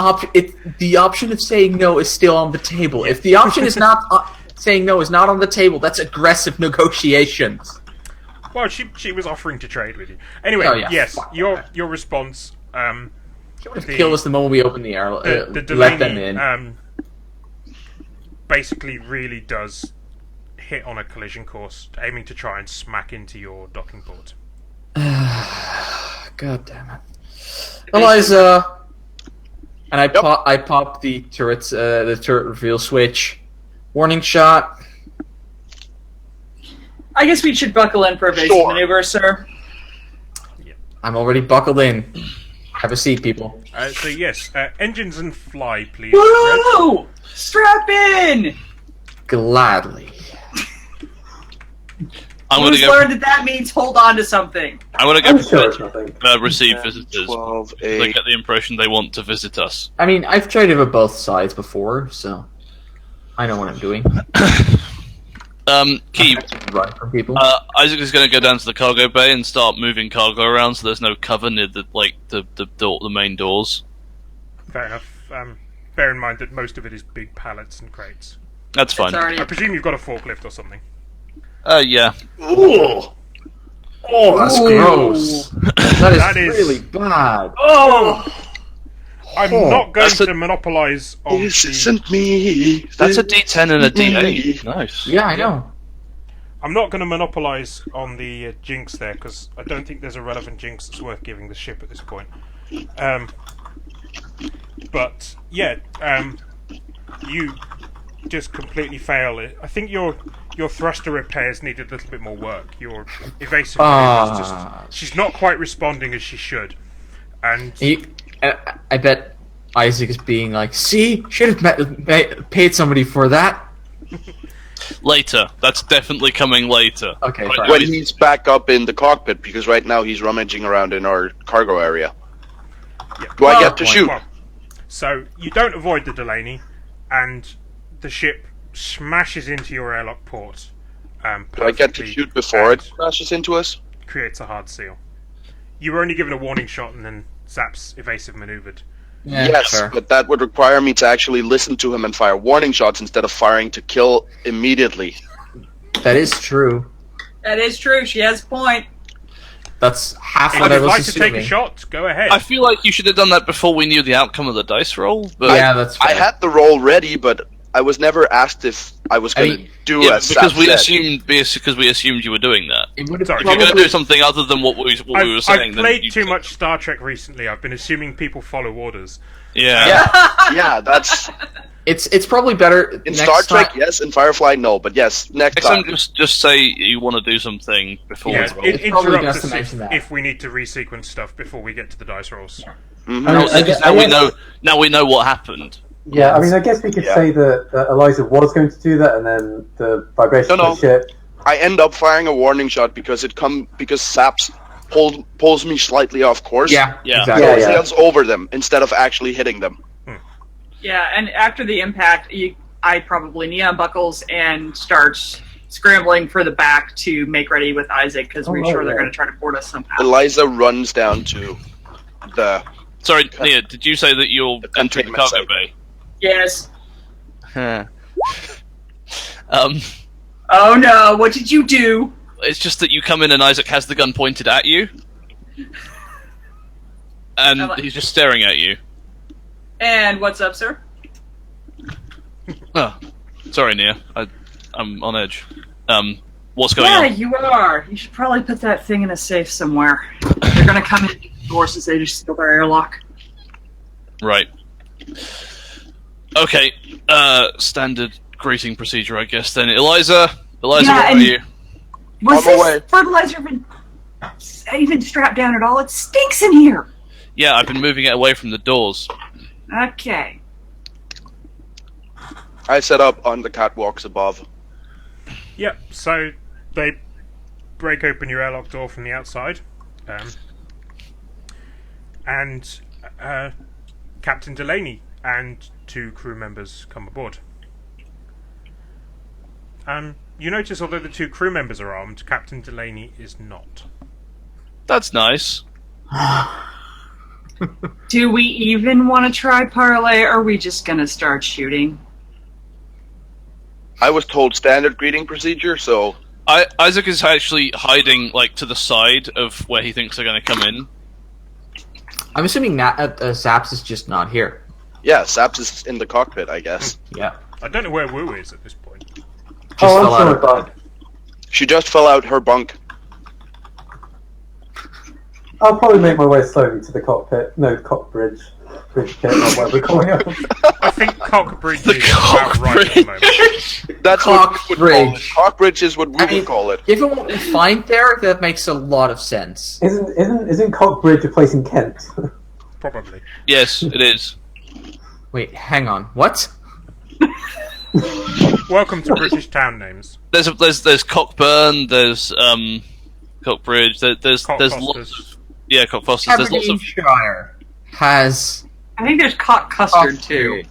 the option of saying no is still on the table. If the option is not... saying no is not on the table, that's aggressive negotiations. Well, she was offering to trade with you. Anyway, Oh, yeah. yes, Fuck your response... Kill us the moment we open the air. the Let them Delaney, in. Basically really does hit on a collision course, aiming to try and smack into your docking port. God damn it, Eliza! And I pop the turret reveal switch. Warning shot. I guess we should buckle in for a basic Sure. maneuver, sir. I'm already buckled in. Have a seat, people. So yes, engines and fly, please. Woo! Strap in! Gladly. I'm gonna Who's go. learned that means hold on to something? I'm gonna I'm go sure it's nothing. receive visitors. 12, I 8. get the impression they want to visit us. I mean, I've traded with both sides before, so I know what I'm doing. Key. Run from people. Isaac is going to go down to the cargo bay and start moving cargo around, so there's no cover near the main doors. Fair enough. Bear in mind that most of it is big pallets and crates. That's fine. It's already... I presume you've got a forklift or something. Yeah. Ooh! Oh, that's gross. That is- really bad. Oh! I'm Oh, not going that's a- to monopolise on This the... isn't me. That's a This D10 and a isn't me. D8. Nice. Yeah, I know. I'm not going to monopolise on the jinx there, because I don't think there's a relevant jinx that's worth giving the ship at this point. But, yeah, you just completely fail. I think your thruster repairs need a little bit more work. Your evasive maneuver is just... She's not quite responding as she should. And... I bet Isaac is being like, see? Should have paid somebody for that. Later. That's definitely coming later. Okay, Right fine. now When he's- he's back up in the cockpit, because right now he's rummaging around in our cargo area. Yeah. Do I get to shoot? Well, so, you don't avoid the Delaney, and the ship smashes into your airlock port. Do I get to shoot before it crashes into us? Creates a hard seal. You were only given a warning shot, and then Zaps evasive maneuvered. Yeah, Yes, sure. but that would require me to actually listen to him and fire warning shots instead of firing to kill immediately. That is true. That is true. She has a point. That's half If what I you'd was like to assuming. take a shot, go ahead. I feel like you should have done that before we knew the outcome of the dice roll. But Yeah, that's fair. I had the roll ready, but I was never asked if I was going to do yeah, as because Sap we said. assumed you were doing that. It would have Sorry, If you're probably... going to do something other than what we were saying, I've then played you too much Star Trek recently. I've been assuming people follow orders. Yeah. Yeah, that's It's probably better in next Star Trek, time- yes. In Firefly, no. But yes, next Next time, time. just say you want to do something before Yeah, we roll. It's probably interrupt best us to mention that. if we need to resequence stuff before we get to the dice rolls. Mhm. I mean, I Because guess- now we know what happened. Yeah, I mean, I guess we could Yeah. say that Eliza was going to do that, and then the vibration No, of the ship. I end up firing a warning shot because Saps pulls me slightly off course. Yeah, Yeah. exactly. Yeah, yeah. Sails over them instead of actually hitting them. Yeah, and after the impact, I probably neon buckles and start scrambling for the back to make ready with Isaac because we're right, sure they're yeah. going to try to board us somehow. Eliza runs down to the. Sorry, Nia, did you say that you're The entering the containment cargo site. bay? Yes. Um, Oh no! What did you do? it's just that you come in and Isaac has the gun pointed at you, and he's just staring at you. And what's up, sir? Oh, sorry, Nia. I'm on edge. What's going Yeah, on? you are. You should probably put that thing in a safe somewhere. They're going to come in doors as they just steal their airlock. Right. Okay. Standard greeting procedure, I guess. Then, Eliza, Yeah, where are and- you? Was On the this way. fertilizer even strapped down at all? It stinks in here. Yeah, I've been moving it away from the doors. Okay. I set up on the catwalks above. Yep, so they break open your airlock door from the outside. And Captain Delaney and 2 crew members come aboard. You notice, although the 2 crew members are armed, Captain Delaney is not. That's nice. Do we even want to try parlay, or are we just going to start shooting? I was told standard greeting procedure, so Isaac is actually hiding, like, to the side of where he thinks they're going to come in. I'm assuming Zaps is just not here. yeah, Saps is in the cockpit, I guess. Yeah. I don't know where Wu is at this point. Just Oh, fell I'm out sure of- about. She just fell out her bunk. I'll probably make my way slowly to the cockpit. No, cockbridge. Bridge pit, or whatever we're calling it. I think Cockbridge The is about right at the moment. That's what we would call it. Cockbridge. Cockbridge is what we I mean, would call it. Given what we find there, that makes a lot of sense. Isn't Cockbridge a place in Kent? Probably. Yes, it is. Wait, hang on. What? Welcome to British town names. There's Cockburn, there's Cockbridge, there's lots Cockfosters. of Cockfosters. There's lots of Aberdeenshire has I think there's cock custard, too.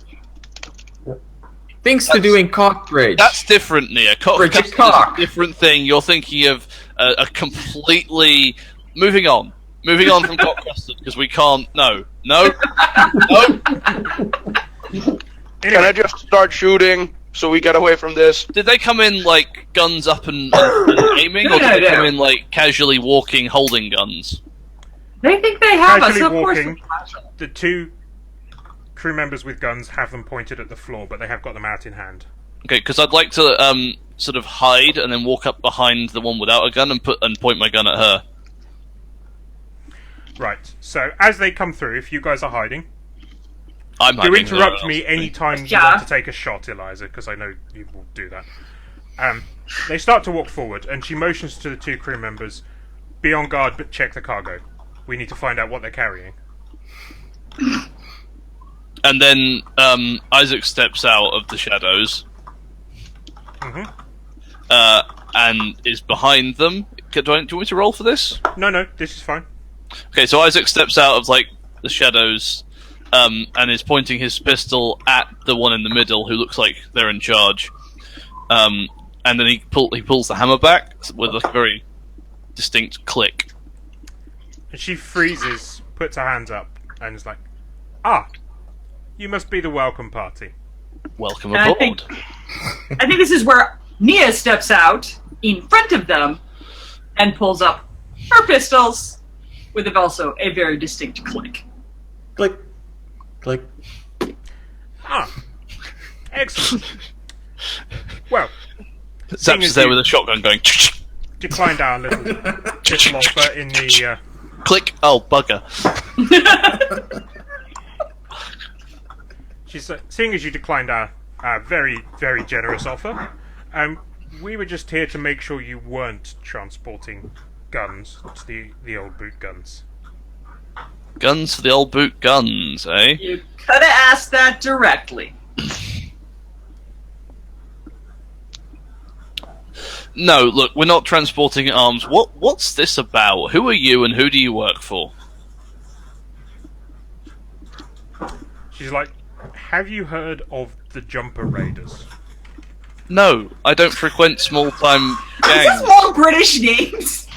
things to do in Cockbridge. That's different, Nia. Bridge of Cockfosters is Cock. a different thing. You're thinking of a completely moving on from Cockfosters because we can't. No. Can I just start shooting so we get away from this? Did they come in like guns up and aiming, or did No, they no. come in like casually walking, holding guns? They think they have us, Casually of course. walking. The 2 crew members with guns have them pointed at the floor, but they have got them out in hand. Okay, because I'd like to sort of hide and then walk up behind the one without a gun and point my gun at her. Right, so as they come through, if you guys are hiding, I'm You hiding interrupt nowhere me else. anytime you Yeah. want to take a shot, Eliza, because I know you will do that. They start to walk forward, and she motions to the 2 crew members, be on guard, but check the cargo. We need to find out what they're carrying. And then Isaac steps out of the shadows. Mhm. And is behind them. Do you want me to roll for this? No, this is fine. Okay, so Isaac steps out of the shadows, and is pointing his pistol at the one in the middle, who looks like they're in charge. And then he pulls the hammer back with a very distinct click. And she freezes, puts her hands up, and is like, "Ah, you must be the welcome party." Welcome And I aboard. I think this is where Nia steps out in front of them and pulls up her pistols with also a very distinct click. Click. Click. Ah, excellent. Well, Zaps as is there you- with a shotgun going. declined our little offer in the. Click. Oh, bugger. She's seeing as you declined our very, very generous offer. We were just here to make sure you weren't transporting guns to the old boot guns. Guns for the old boot guns, eh? You could have asked that directly. No, look, we're not transporting arms. What's this about? Who are you and who do you work for? She's like, "Have you heard of the Jumper Raiders?" No, I don't frequent small-time This is gangs. more British names.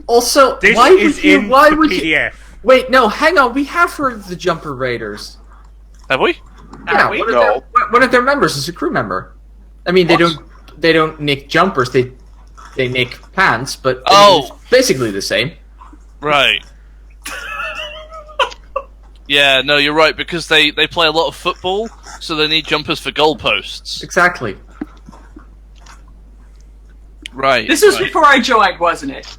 Also, This why is would you? in Why the would you? PDF. Wait, no, hang on. We have heard of the Jumper Raiders. Have we? Yeah, Are we? one of their members is a crew member. I mean, What? they don't nick jumpers. They nick pants, but Oh. it's basically the same. Right. Yeah, no, you're right, because they play a lot of football, so they need jumpers for goalposts. Exactly. Right. This was right. before I joined, wasn't it?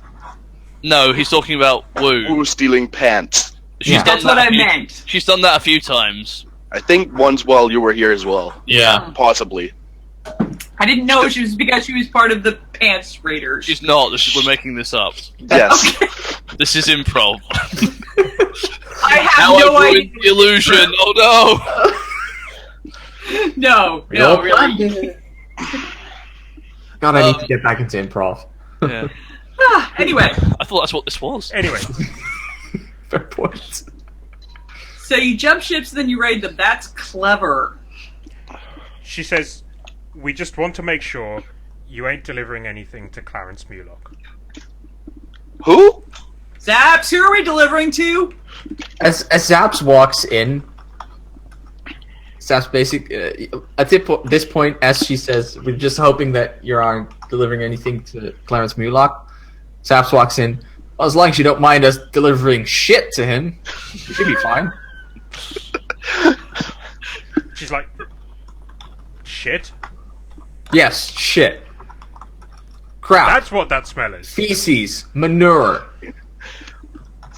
No, he's talking about Woo. Who's stealing pants? She's Yeah. done That's what that I a few- meant. She's done that a few times. I think once while you were here as well. Yeah. Possibly. I didn't know she was because she was part of the Pants Raiders. She's not. We're making this up. Yes. This is improv. I have Now no I've idea. ruined the illusion. Oh No, Nope. really. God, I need to get back into improv. no. Yeah. Anyway, I thought that's what this was. Anyway, Fair point. so you jump ships, then you raid them. That's clever. she says, "We just want to make sure you ain't delivering anything to Clarence Mulock." Who? Zaps, who are we delivering to? As Zaps walks in, Zaps at this point, as she says, "We're just hoping that you aren't delivering anything to Clarence Mulock." Zaps walks in. Well, as long as you don't mind us delivering shit to him, you should be fine. She's like, "Shit? Yes, shit, crap, That's what that smell is." feces, manure.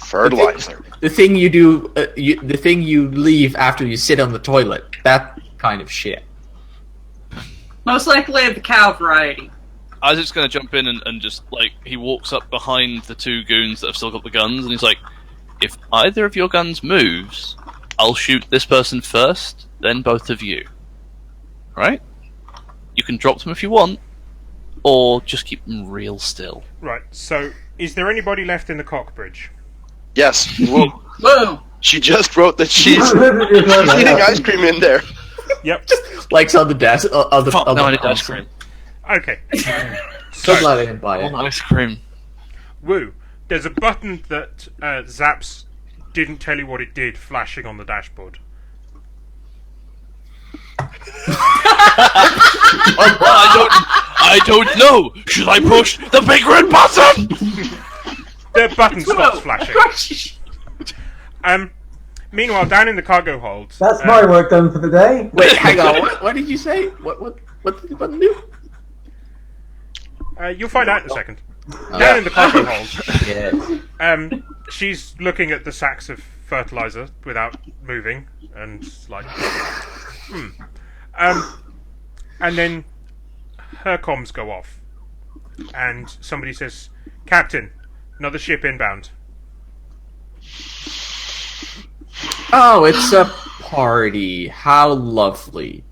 Fertilizer. The thing you do, the thing you leave after you sit on the toilet. That kind of shit. Most likely of the cow variety. Isaac's going to jump in and just, he walks up behind the 2 goons that have still got the guns, and he's like, if either of your guns moves, I'll shoot this person first, then both of you. Right? You can drop them if you want, or just keep them real still. Right. So, is there anybody left in the cock bridge? Yes. Woo. Boom. She just wrote that she's eating ice cream in there. Yep. Likes on the desk. On the, Fuck, on no, the I need ice console. cream. Okay. So glad I didn't buy I it. want ice cream. Woo. There's a button that Zaps didn't tell you what it did flashing on the dashboard. I don't know. Should I push the big red button? The button stops Whoa. flashing. Meanwhile, down in the cargo hold... That's my work done for the day. Wait, hang on. What did you say? What did the button do? You'll find out in a second. Down in the cargo hold, Yeah. she's looking at the sacks of fertilizer without moving, and like, and then her comms go off, and somebody says, "Captain, another ship inbound." Oh, it's a party. How lovely.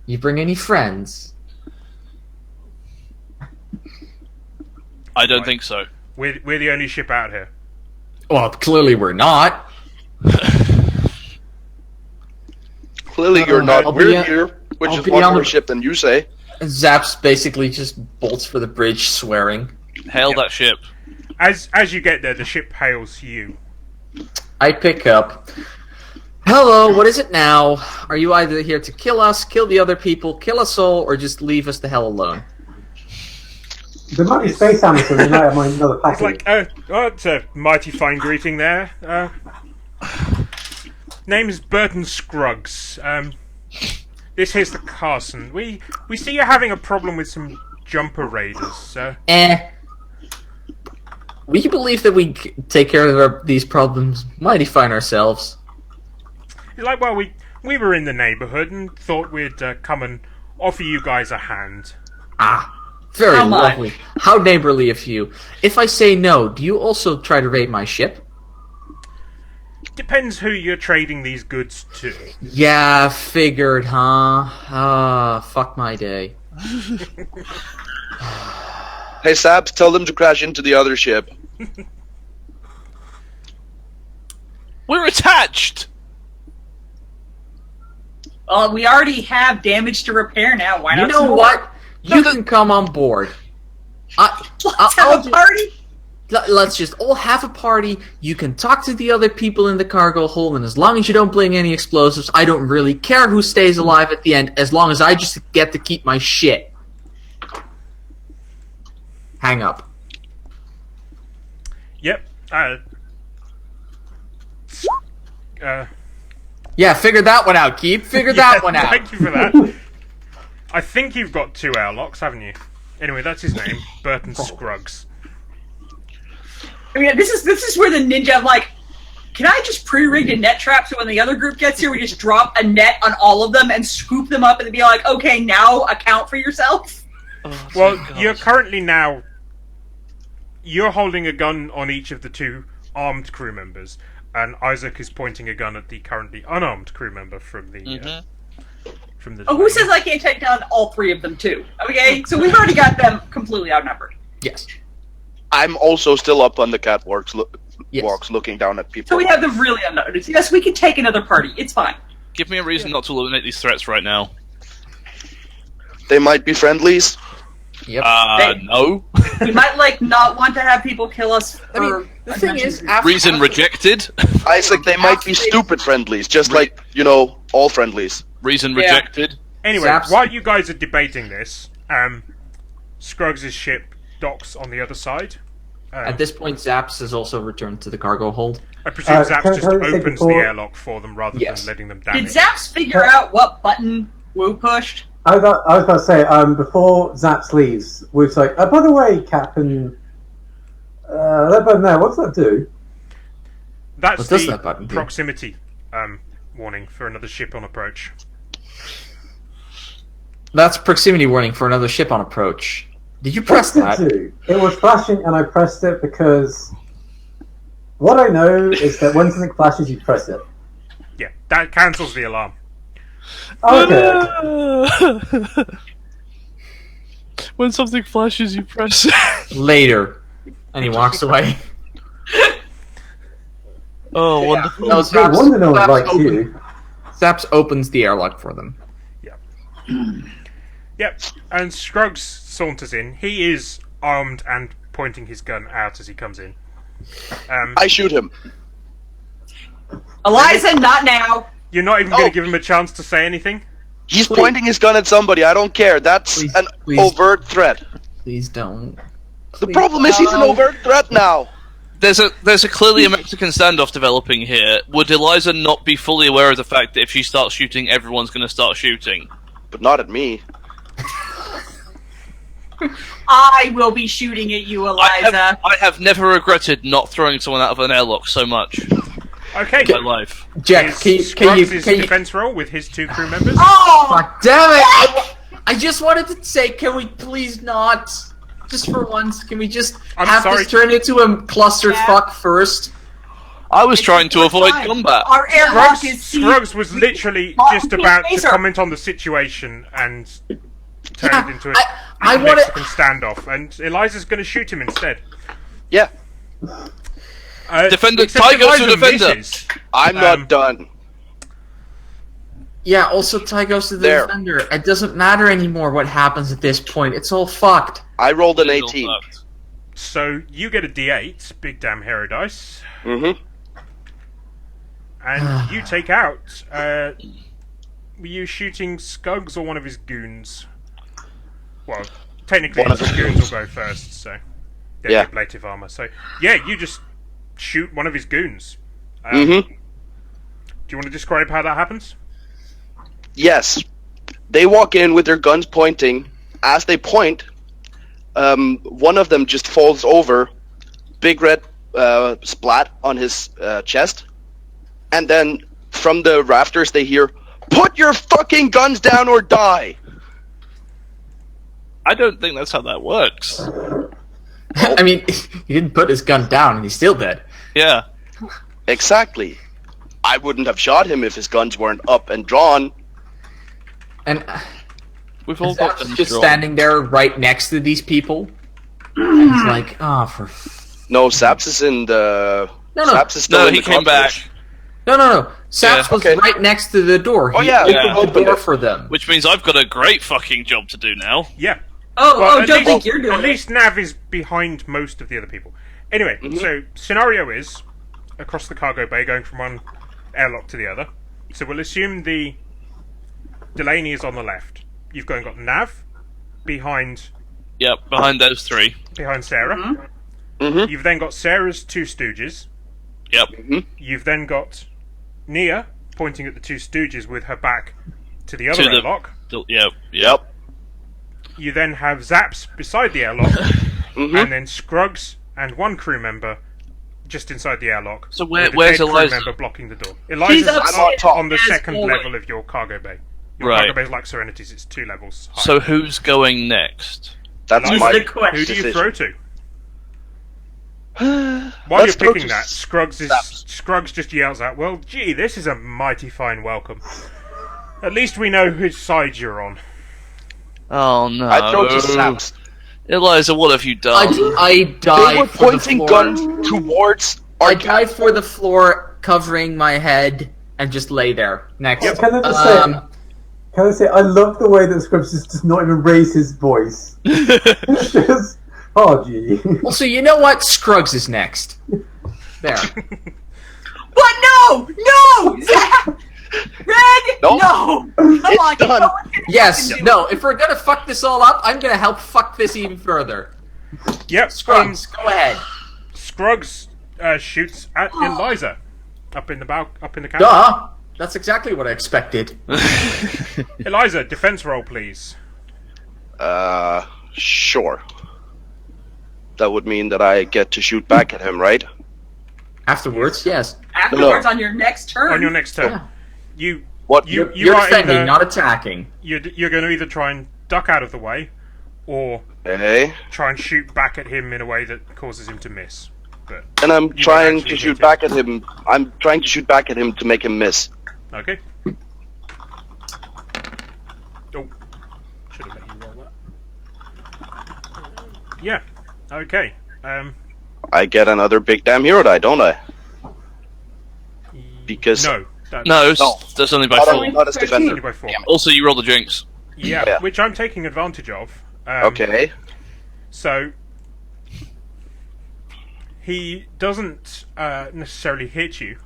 You bring any friends? I don't think so. We're the only ship out here. Well, clearly we're not. Clearly you're not. I'll We're be on- here, which I'll is be one on more the- ship than you say. Zaps basically just bolts for the bridge, swearing. Hail that ship. As you get there, the ship hails you. I pick up. Hello, what is it now? Are you either here to kill us, kill the other people, kill us all, or just leave us the hell alone? There might be space Amazon, you might have another It's package. like, it's a mighty fine greeting there. Name is Burton Scruggs. This here's the Carson. We see you're having a problem with some jumper raiders. We believe that we take care of these problems mighty fine ourselves. Like, well, we were in the neighbourhood and thought we'd come and offer you guys a hand. Ah, very How much? lovely. How neighborly of you. If I say no, do you also try to raid my ship? Depends who you're trading these goods to. Yeah, figured, huh? Ah, fuck my day. Hey, Zaps, tell them to crash into the other ship. We're attached! We already have damage to repair now. Why You not? know some more? what? You can come on board. Let's have a party. Let's just all have a party. You can talk to the other people in the cargo hold, and as long as you don't bring any explosives, I don't really care who stays alive at the end, as long as I just get to keep my shit. Hang up. Yep. Yeah, figure that one out, Keep. Figure that one out. Thank you for that. I think you've got 2 airlocks, haven't you? Anyway, that's his name, Burton Scruggs. I mean, this is where the ninja. I'm like, can I just pre-rig a net trap so when the other group gets here, we just drop a net on all of them and scoop them up and be like, okay, now account for yourself. Well, you're currently now. You're holding a gun on each of the 2 armed crew members, and Isaac is pointing a gun at the currently unarmed crew member from the. From the. Oh, who says I can't take down all 3 of them too? Okay, so we've already got them completely outnumbered. Yes. I'm also still up on the catwalks, Yes. walks, looking down at people. So we have them really unnoticed. Yes, we can take another party. It's fine. Give me a reason not to eliminate these threats right now. They might be friendlies. Yep. No. We might not want to have people kill us. I mean, the thing is, after, Reason rejected. Isaac, they might be stupid friendlies, just like, all friendlies. Reason Yeah. rejected. Anyway, Zaps. while you guys are debating this, Scruggs' ship docks on the other side. At this point, Zaps has also returned to the cargo hold. I presume Zaps can I just say opens the before- airlock for them rather Yes. than letting them Did damage. Zaps figure out what button Wu pushed? I was about to say, before Zaps leaves, Wood's like, by the way, Captain, that button there, what's that do? That's What does the that button do? proximity warning for another ship on approach. That's proximity warning for another ship on approach. Did you press What's that? it do? It was flashing, and I pressed it because what I know is that when something flashes, you press it. Yeah, that cancels the alarm. Okay. When something flashes, you press. Later. And he walks away. Oh, wonderful. No, No wonder no one Zaps likes open- you. Zaps opens the airlock for them. Yep, and Scruggs saunters in. He is armed and pointing his gun out as he comes in. I shoot him. Eliza, not now. You're not even going to give him a chance to say anything? He's Please. pointing his gun at somebody. I don't care. That's Please, an please. overt threat. Please don't. The problem is he's an overt threat now. There's a clearly a Mexican standoff developing here. Would Eliza not be fully aware of the fact that if she starts shooting, everyone's going to start shooting? But not at me. I will be shooting at you, Eliza. I have never regretted not throwing someone out of an airlock so much. Okay. My life. Jack, can you defense roll with his 2 crew members? Oh! Fuck, damn it! I just wanted to say, can we please not? Just for once, can we just have this turn into a clusterfuck first? I was trying to avoid fine. combat. Our airlock is Scruggs was literally just about to comment on the situation and turn it into a Mexican standoff, and Eliza's going to shoot him instead. Yeah, Defender, except Ty goes to Eliza defender. misses. I'm not done. Yeah, also Ty goes to the defender. It doesn't matter anymore what happens at this point. It's all fucked. I rolled an 18. So you get a D8, big damn hero dice, Mm-hmm. and you take out. Were you shooting Scuggs or one of his goons? Well, technically his goons will go first, so they have ablative armor. So yeah, you just shoot one of his goons. Do you want to describe how that happens? Yes. They walk in with their guns pointing. As they point, one of them just falls over, big red splat on his chest, and then from the rafters they hear, "Put your fucking guns down or die!" I don't think that's how that works. I mean, he didn't put his gun down and he's still dead. Yeah. Exactly. I wouldn't have shot him if his guns weren't up and drawn. And We've all got Zaps them just drawn. standing there right next to these people. And he's like, for... No, Zaps is in the... No. Zaps is still No, in he the came back. cockpit. No. Zaps was okay. right next to the door. Oh, He yeah, opened the door it. for them. Which means I've got a great fucking job to do now. Yeah. Don't least, think you're doing At least Nav is behind most of the other people. Anyway, so scenario is across the cargo bay, going from one airlock to the other. So we'll assume the Delaney is on the left. You've got Nav behind Yep, behind those 3. Sarah. Mhm. You've then got Sarah's 2 stooges. Yep. You've then got Nia pointing at the 2 stooges with her back to the other To the- airlock. Yep. You then have Zaps beside the airlock, and then Scruggs and 1 crew member just inside the airlock. So with the where's dead crew Eliza? member blocking the door. Eliza's upstairs on the as second always. level of your cargo bay. Your Right. cargo bay is like Serenity's; it's 2 levels high. So who's going next? That's That's my the question. who do you decision. throw to? While Let's you're go picking to that, Zaps. Scruggs just yells out, "Well, gee, this is a mighty fine welcome. At least we know whose side you're on." Oh no. I throw to Zaps. Eliza, what have you done? I They dive were for the pointing floor. guns towards our I dive for the floor, covering my head, and just lay there next. Can I just say, can I say, I love the way that Scrubs just does not even raise his voice. It's just, oh gee. Also, you know what? Scruggs is next. There. But no! Zach! Red! Nope. No! Come on, done. you know Yes. No. If we're gonna fuck this all up, I'm gonna help fuck this even further. Yep, Scruggs, go ahead. Scruggs shoots at Eliza up in the cabin. Duh. That's exactly what I expected. Eliza, defense roll, please. Sure. That would mean that I get to shoot back at him, right? Afterwards, yes. Afterwards, on your next turn. On your next turn, Yeah. you What? you You're are defending, either, not attacking. you're going to either try and duck out of the way, or Okay. try and shoot back at him in a way that causes him to miss. But And I'm won't trying actually to hit shoot him. back at him. I'm trying to shoot back at him to make him miss. okay. Oh, should have let you roll that. Yeah. Okay. I get another big damn hero die, don't I? Because No. That's No, No. that's only by not, 4. not as only defender. by 4. Also, you roll the jinx. Yeah, Yeah. which I'm taking advantage of. Okay. So he doesn't necessarily hit you.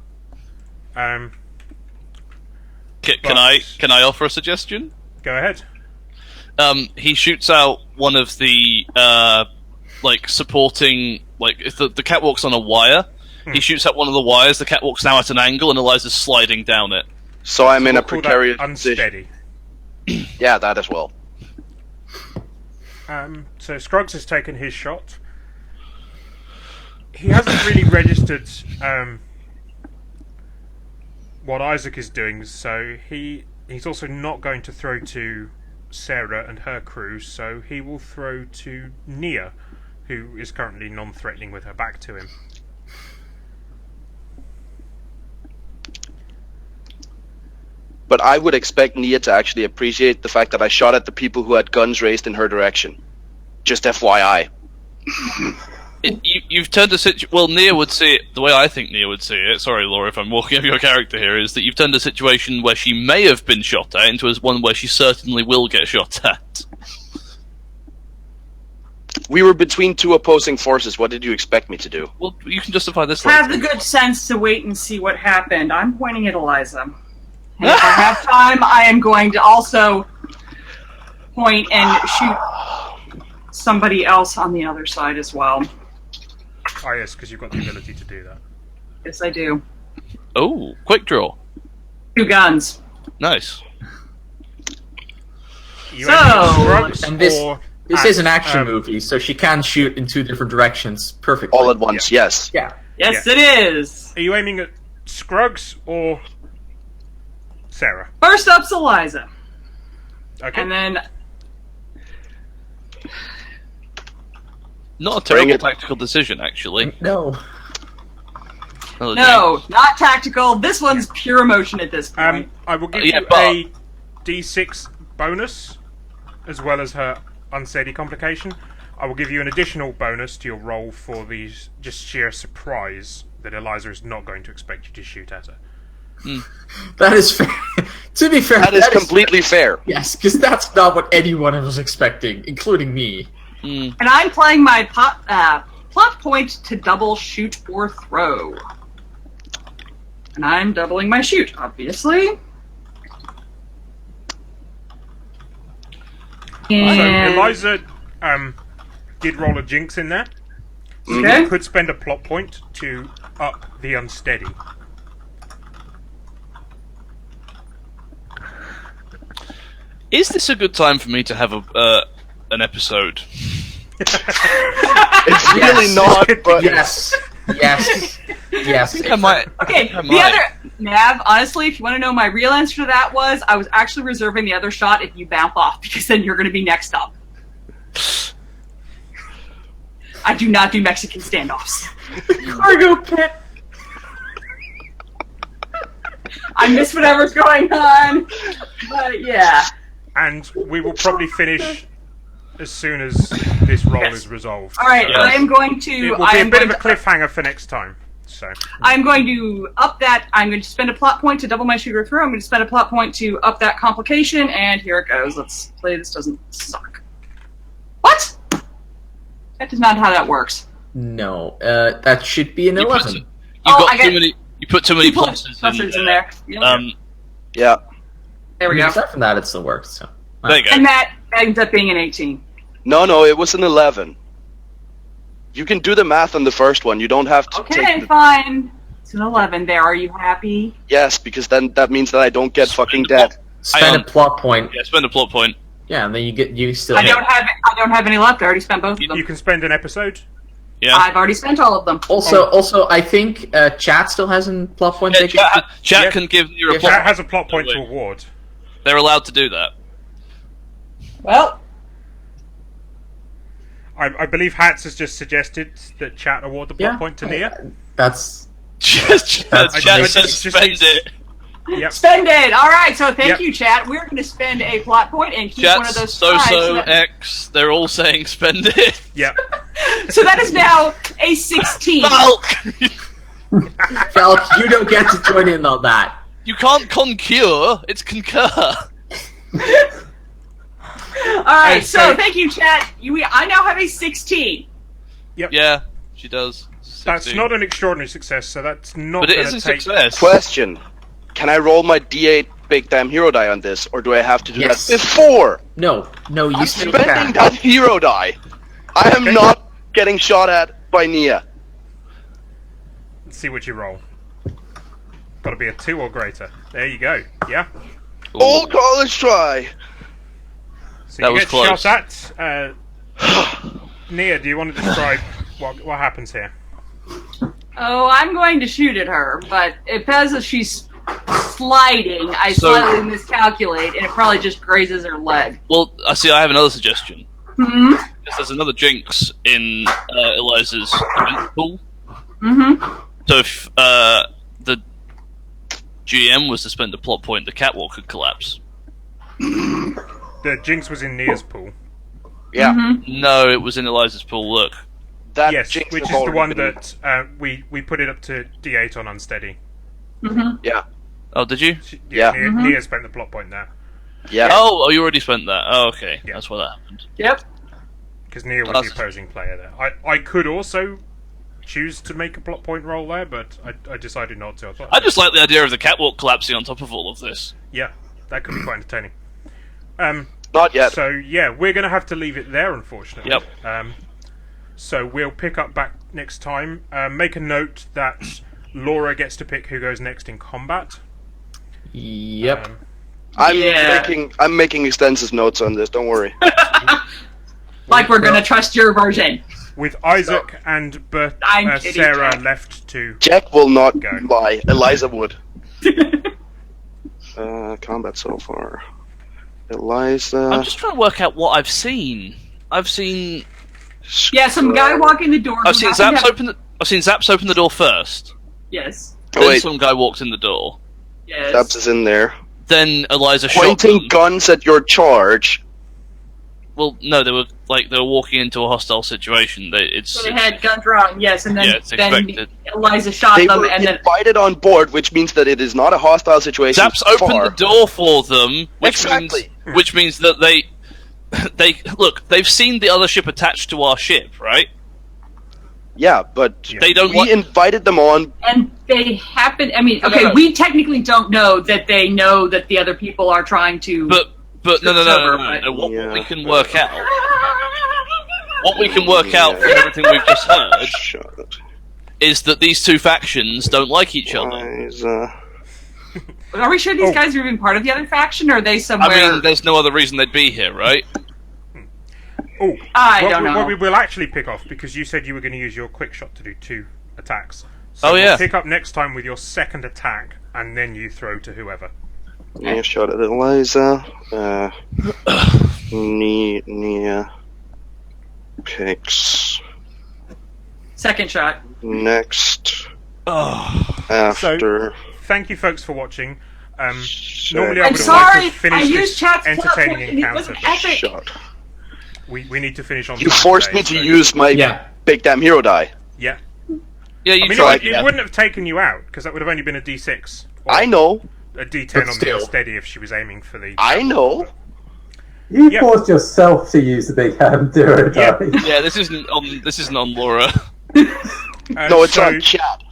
Can But- I offer a suggestion? Go ahead. He shoots out one of the supporting, if the catwalk's on a wire, he shoots out one of the wires. The catwalk's now at an angle, and Eliza's sliding down it. So I'm in a We'll call that precarious position. unsteady. Yeah, that as well. So Scruggs has taken his shot. He hasn't really registered what Isaac is doing. So he's also not going to throw to Sarah and her crew. So he will throw to Nia, who is currently non-threatening with her back to him. But I would expect Nia to actually appreciate the fact that I shot at the people who had guns raised in her direction. Just FYI. You've turned a situation. Well, Nia would see it the way I think Nia would see it. Sorry, Laura, if I'm walking over your character here. Is that you've turned a situation where she may have been shot at into one where she certainly will get shot at. We were between two opposing forces. What did you expect me to do? Well, you can justify this. Have later. the good sense to wait and see what happened. I'm pointing at Eliza. And if I have time, I am going to also point and shoot somebody else on the other side as well. Oh yes, because you've got the ability to do that. Yes, I do. Oh, quick draw. 2 guns. Nice. You So- aiming at Scruggs And this or this at, is an action movie, so she can shoot in 2 different directions perfectly. All at once, yes. Yeah. Yes, it is. Are you aiming at Scruggs or Sarah? First up's Eliza. Okay. And then Not a Bring terrible it. tactical decision, actually. No. Another no, not tactical. This one's pure emotion at this point. I will give Yeah, you but- a D6 bonus, as well as her unsteady complication. I will give you an additional bonus to your roll for the just sheer surprise that Eliza is not going to expect you to shoot at her. That is fair. To be fair, That is completely fair. Yes, because that's not what anyone was expecting, including me. And I'm playing my plot point to double shoot or throw. And I'm doubling my shoot, obviously. So And Eliza did roll a jinx in there. So Okay. you could spend a plot point to up the unsteady. Is this a good time for me to have an episode? It's really Yes. not, but Yes. Yes. Yes. I might. okay, I the might. other Nav, honestly, if you want to know my real answer to that was, I was actually reserving the other shot if you bounce off, because then you're going to be next up. I do not do Mexican standoffs. Cargo pit. I miss whatever's going on, but yeah. And we will probably finish as soon as this roll Yes. is resolved. All right, Yes. I am going to. It will I be a am bit of going a to- cliffhanger for next time. So I'm going to up that. I'm going to spend a plot point to double my shooter through. I'm going to spend a plot point to up that complication, and here it goes. Let's play. This doesn't suck. What? That is not how that works. No, that should be an You put, 11. you Oh, got I too get- many. You put too many pluses Pluses in there. Yep. yeah. There we go. Aside from that, it still works. So. There you go. And that ends up being an 18. No, it was an 11. You can do the math on the first one. You don't have to Okay, take the... fine. It's an 11 there. Are you happy? Yes, because then that means that I don't get fucking dead. Spend on. a plot point. Yeah, spend a plot point. Yeah, and then you still I hit. don't have any left. I already spent both of them. you can spend an episode. Yeah. I've already spent all of them. Also, I think chat still has a plot point. Yeah, they can- chat Yeah. can give you a Yeah, plot. Chat has a plot point to Absolutely. award. They're allowed to do that. Well, I believe Hats has just suggested that chat award the plot point to Nia. That's Just That's chat amazing. says Just spend needs- it. Yep. spend it. All right. So thank Yep. you, chat. We're going to spend a plot point and keep one of Chat's those so ties. so X. They're all saying spend it. Yep. So that is now a 16. Falk! Falk. You don't get to join in on that. You can't concur. It's concur. All right. And So so- thank you, chat. I now have a 16. Yeah, she does. That's 16. not an extraordinary success, so that's not But it going is to a take... success. Question. Can I roll my D8 big damn hero die on this, or do I have to do Yes. that before? No, you I'm still spending can. that hero die. I am Okay. not getting shot at by Nia. Let's see what you roll. Got to be a 2 or greater. There you go. Yeah. Old college try. So That you was get close. shot at. Nia, do you want to describe what happens here? Oh, I'm going to shoot at her, but it says that she's sliding, I slightly miscalculate, and it probably just grazes her leg. Well, I see. I have another suggestion. Hmm. Because there's another jinx in Eliza's event pool. Mm-hmm. So if the GM was to spend a plot point, the catwalk could collapse. The jinx was in Nia's pool. Yeah. Mm-hmm. No, it was in Eliza's pool. Look. That Yes, jinx which has is the already one been- that we put it up to D8 on unsteady. Mm-hmm. Yeah. Oh, did you? Yeah. Nia spent the plot point there. Yeah. Oh, you already spent that. Oh, okay. Yeah. That's why that happened. Yep. Because Nia was That's- the opposing player there. I could also choose to make a plot point roll there, but I decided not to. I just like the idea of the catwalk collapsing on top of all of this. Yeah, that could be quite entertaining. Not yet. So, yeah, we're going to have to leave it there, unfortunately. Yep. So we'll pick up back next time. Make a note that Laura gets to pick who goes next in combat. Yep. I'm making extensive notes on this. Don't worry. Like we're gonna trust your version. With Isaac and I'm kidding, Sarah Jack. left to... Jack will not Go. lie. Eliza would. Combat so far. Eliza. I'm just trying to work out what I've seen. I've seen Yeah, some guy walking the door. I've who seen happened Zaps to have- open the I've seen Zaps open the door first. Yes. Then wait. some guy walked in the door. Yes. Zaps is in there. Then Eliza shot Pointing them. guns at your charge. Well, no, they were walking into a hostile situation. So they had guns drawn, yes, and then, Yeah, it's then expected. Eliza shot They them, were and then invited on board, which means that it is not a hostile situation. Zaps opened far. the door for them, Exactly. which means that they look. They've seen the other ship attached to our ship, right? Yeah, but They don't we want. invited them on. and they happen. I mean, okay, no. we technically don't know that they know that the other people are trying to. But no. But- What Yeah. we can work out, from everything we've just heard, Shut is that these two factions don't like each other. Eliza. Are we sure these Oh. guys are even part of the other faction, or are they somewhere? I mean, there's no other reason they'd be here, right? Oh, I what don't know. What we will actually pick off, because you said you were going to use your quick shot to do 2 attacks. So Oh, we'll yeah. pick up next time with your second attack, and then you throw to whoever. Nia shot at Eliza. Nia picks Second shot. next Oh, after. Thank you, folks, for watching. Shut- Normally I I'm would have sorry, liked to finish I used this chat's plot entertaining point and it encounter. wasn't but epic. Shut. We need to finish on You time forced today, me to so- use my Yeah. big damn hero die. Yeah. yeah, you I mean, tried. it wouldn't have taken you out, because that would have only been a D6. Or I know. a D10 But on still. the steady if she was aiming for the... I know. You Yep. forced yourself to use the big hand hero Yep. die. Yeah, this isn't on Laura. No, it's so, on chat.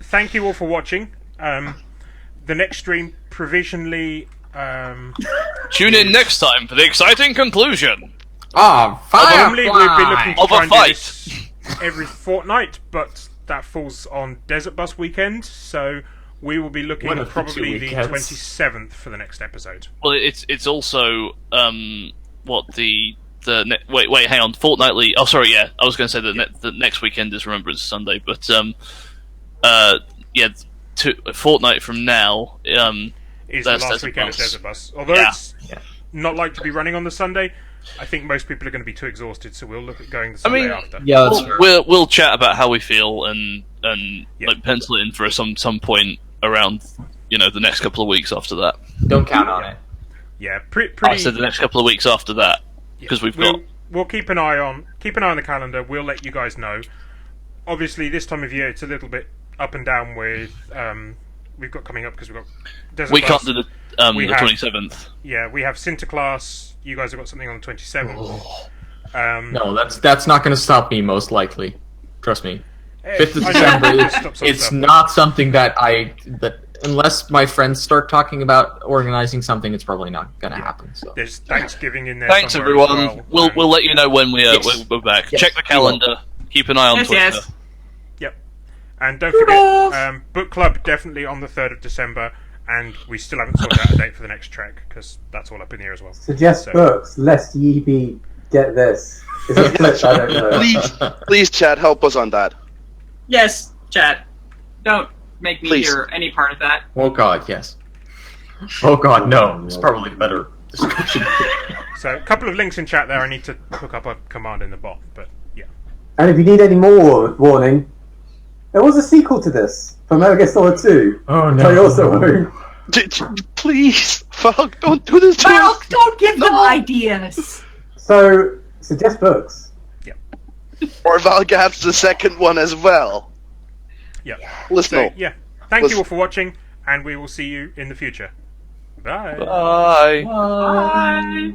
Thank you all for watching. The next stream provisionally... Tune in next time for the exciting conclusion. Ah, fire! Normally we'd be looking to Of a try and do fight. this every fortnight, but that falls on Desert Bus weekend, so we will be looking One at of the probably two the weekends. 27th for the next episode. Well, it's also what wait, hang on, fortnightly. Oh, sorry, yeah, I was going to say that the next weekend is Remembrance Sunday, but yeah, a fortnight from now. Is That's the last Desert weekend Bus. of Desert Bus. Although Yeah. it's not like to be running on the Sunday, I think most people are going to be too exhausted, so we'll look at going the Sunday mean, after. Yeah, that's fair. We'll chat about how we feel and Yeah. like pencil it in for some point around the next couple of weeks after that. Don't count on it. Yeah, pretty. I said the next couple of weeks after that because We'll keep an eye on the calendar. We'll let you guys know. Obviously, this time of year it's a little bit up and down with we've got coming up because we've got Desert we Bus. can't do the We the have- 27th. Yeah, we have Sinterklaas. You guys have got something on the 27th. No, that's not going to stop me. Most likely, trust me. 5th of I know December. it stops some It's stuff. not something that unless my friends start talking about organizing something, it's probably not going to happen. So There's Thanksgiving in there. Thanks somewhere everyone. as well. We'll let you know when Yes. we're back. Yes, Check the we will. calendar. Keep an eye on Yes, Twitter. yes. Yep. And don't forget, book club definitely on the 3rd of December, and we still haven't sorted out a date for the next trek because that's all up in the air as well. Suggest So- books, lest ye be get this. Is it flip? I don't know. Please, Chad, help us on that. Yes, chat. Don't make me Please. hear any part of that. Oh God, yes. Oh God, no. It's probably a better description. So, a couple of links in chat there. I need to hook up a command in the bot, but yeah. And if you need any more warning, there was a sequel to this from Metal Gear Solid 2. Oh Which I also own. Please, fuck, don't do this to Well, us. don't give them ideas. So, suggest books. Or Valgap's the second one as well. Yeah. Listen, So, yeah. Thank you all for watching, and we will see you in the future. Bye. Bye. Bye.